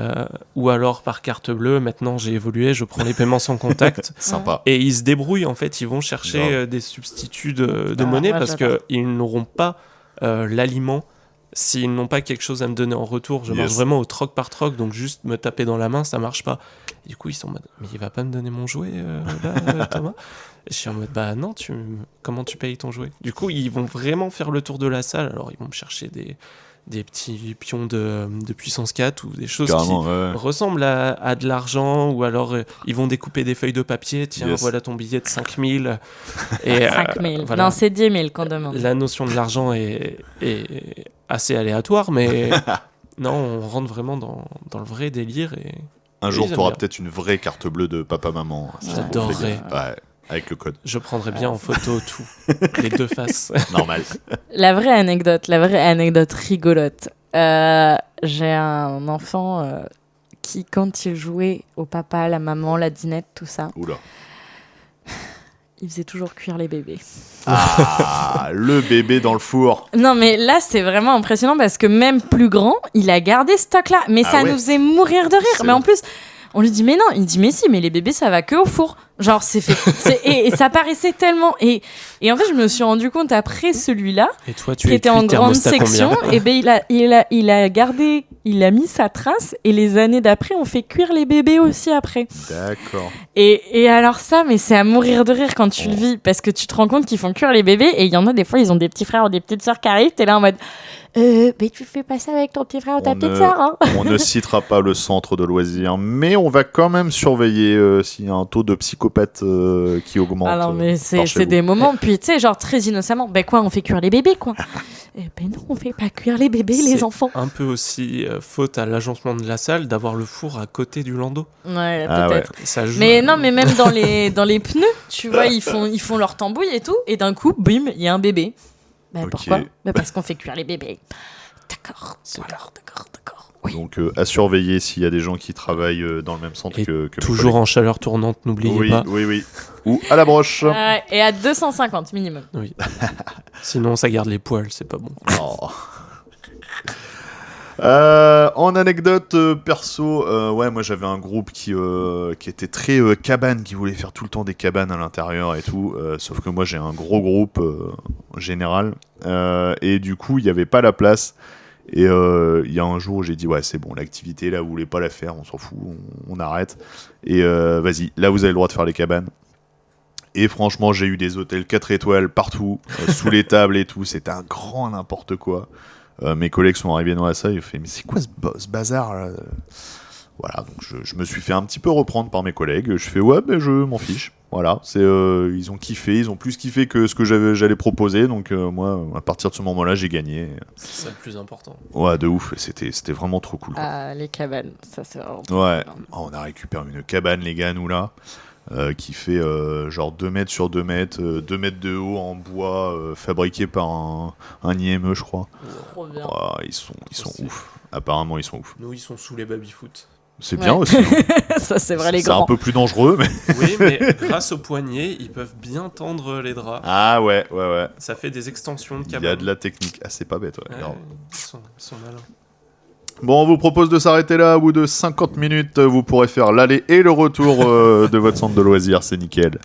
ou alors par carte bleue. Maintenant j'ai évolué, je prends les paiements sans contact. Sympa. Et ils se débrouillent en fait, ils vont chercher des substituts de monnaie parce qu'ils n'auront pas l'aliment. S'ils n'ont pas quelque chose à me donner en retour, je marche vraiment au troc par troc, donc juste me taper dans la main, ça marche pas. Et du coup, ils sont en mode, mais il va pas me donner mon jouet, là, Thomas? Et je suis en mode, bah non, comment tu payes ton jouet? Du coup, ils vont vraiment faire le tour de la salle, alors ils vont me chercher des petits pions de puissance 4 ou des choses qui ressemblent à de l'argent, ou alors ils vont découper des feuilles de papier, tiens, voilà ton billet de 5000. Et, 5000, voilà. Non, c'est 10 000 qu'on demande. La notion de l'argent est assez aléatoire, mais non, on rentre vraiment dans le vrai délire. Et un jour, tu auras peut-être une vraie carte bleue de papa-maman. J'adorerais. Ouais, avec le code. Je prendrais bien en photo tout, les deux faces. Normal. La vraie anecdote rigolote. J'ai un enfant qui, quand il jouait au papa, la maman, la dinette, tout ça, Oula. il faisait toujours cuire les bébés. Ah, le bébé dans le four. Non, mais là, c'est vraiment impressionnant parce que même plus grand, il a gardé ce stock-là. Mais ça nous faisait mourir de rire. Mais en plus, on lui dit, mais non. Il dit, mais si, mais les bébés, ça va que au four. Genre, c'est fait. Et ça paraissait tellement. Et en fait, je me suis rendu compte après celui-là, et toi, qui était en grande section, et ben il a gardé, il a mis sa trace. Et les années d'après, on fait cuire les bébés aussi après. D'accord. Et alors ça, mais c'est à mourir de rire quand tu le vis, parce que tu te rends compte qu'ils font cuire les bébés, et il y en a des fois, ils ont des petits frères ou des petites sœurs qui arrivent, t'es là en mode, Mais tu fais pas ça avec ton petit frère ou ta petite sœur, hein. On ne citera pas le centre de loisirs, mais on va quand même surveiller s'il y a un taux de psychopathes qui augmente. Alors, mais par chez c'est vous. des moments, puis tu sais, genre très innocemment, ben quoi, on fait cuire les bébés, quoi. Ben non, on fait pas cuire les bébés, les C'est enfants. un peu aussi faute à l'agencement de la salle d'avoir le four à côté du landau. Ouais, Ah peut-être. Ça joue. Mais non, mais même dans les pneus, tu vois, ils font leur tambouille et tout, et d'un coup, bim, il y a un bébé. Ben Ok. pourquoi? Ben parce qu'on fait cuire les bébés. D'accord, d'accord. Oui. Donc à surveiller s'il y a des gens qui travaillent dans le même centre Et que mes toujours en chaleur tournante, n'oubliez collègues. pas. Oui. Ou à la broche. Et à 250 minimum. Oui. Sinon, ça garde les poils, c'est pas bon. Oh. En anecdote perso, ouais, moi j'avais un groupe qui était très cabane, qui voulait faire tout le temps des cabanes à l'intérieur et tout. Sauf que moi j'ai un gros groupe général et du coup il n'y avait pas la place. Et il y a un jour où j'ai dit ouais c'est bon, l'activité là vous voulez pas la faire, on s'en fout, on arrête. Et vas-y, là vous avez le droit de faire les cabanes. Et franchement j'ai eu des hôtels 4 étoiles partout, sous les tables et tout, c'était un grand n'importe quoi. Mes collègues sont arrivés dans la salle, ils ont fait mais c'est quoi ce bazar là? Voilà, donc je me suis fait un petit peu reprendre par mes collègues. Je fais ouais, mais je m'en fiche. Voilà, ils ont kiffé, ils ont plus kiffé que ce que j'allais proposer. Donc moi, à partir de ce moment-là, j'ai gagné. C'est ça le plus important. Ouais, de ouf. C'était vraiment trop cool. Quoi. Ah, les cabanes, ça c'est vraiment. Ouais, on a récupéré une cabane, les gars, nous là, qui fait genre 2 mètres sur 2 mètres, 2 mètres de haut en bois, fabriqué par un IME, je crois. Trop bien. Ouais, ils sont ouf. Apparemment, ils sont ouf. Nous, ils sont sous les baby-foot. C'est bien Ouais. aussi. Ça c'est vrai, les C'est un grands. peu plus dangereux, mais. Oui, mais grâce au poignet, ils peuvent bien tendre les draps. Ah ouais. Ça fait des extensions de Il y cabane. a de la technique. Ah, c'est pas bête, ouais. Ouais, grave. ils sont malins. Bon, on vous propose de s'arrêter là. Au bout de 50 minutes, vous pourrez faire l'aller et le retour de votre centre de loisirs. C'est nickel.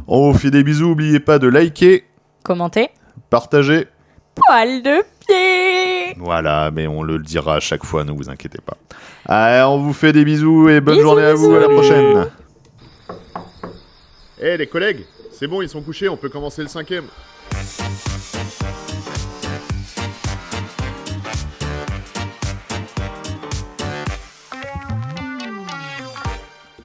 On vous fait des bisous. N'oubliez pas de liker, Commentez. partager. Poil de pied. Voilà, mais on le dira à chaque fois, ne vous inquiétez pas. Allez, on vous fait des bisous et bonne Bisous, journée à vous. À la bisous. prochaine. Eh les collègues, c'est bon, ils sont couchés, on peut commencer le 5e.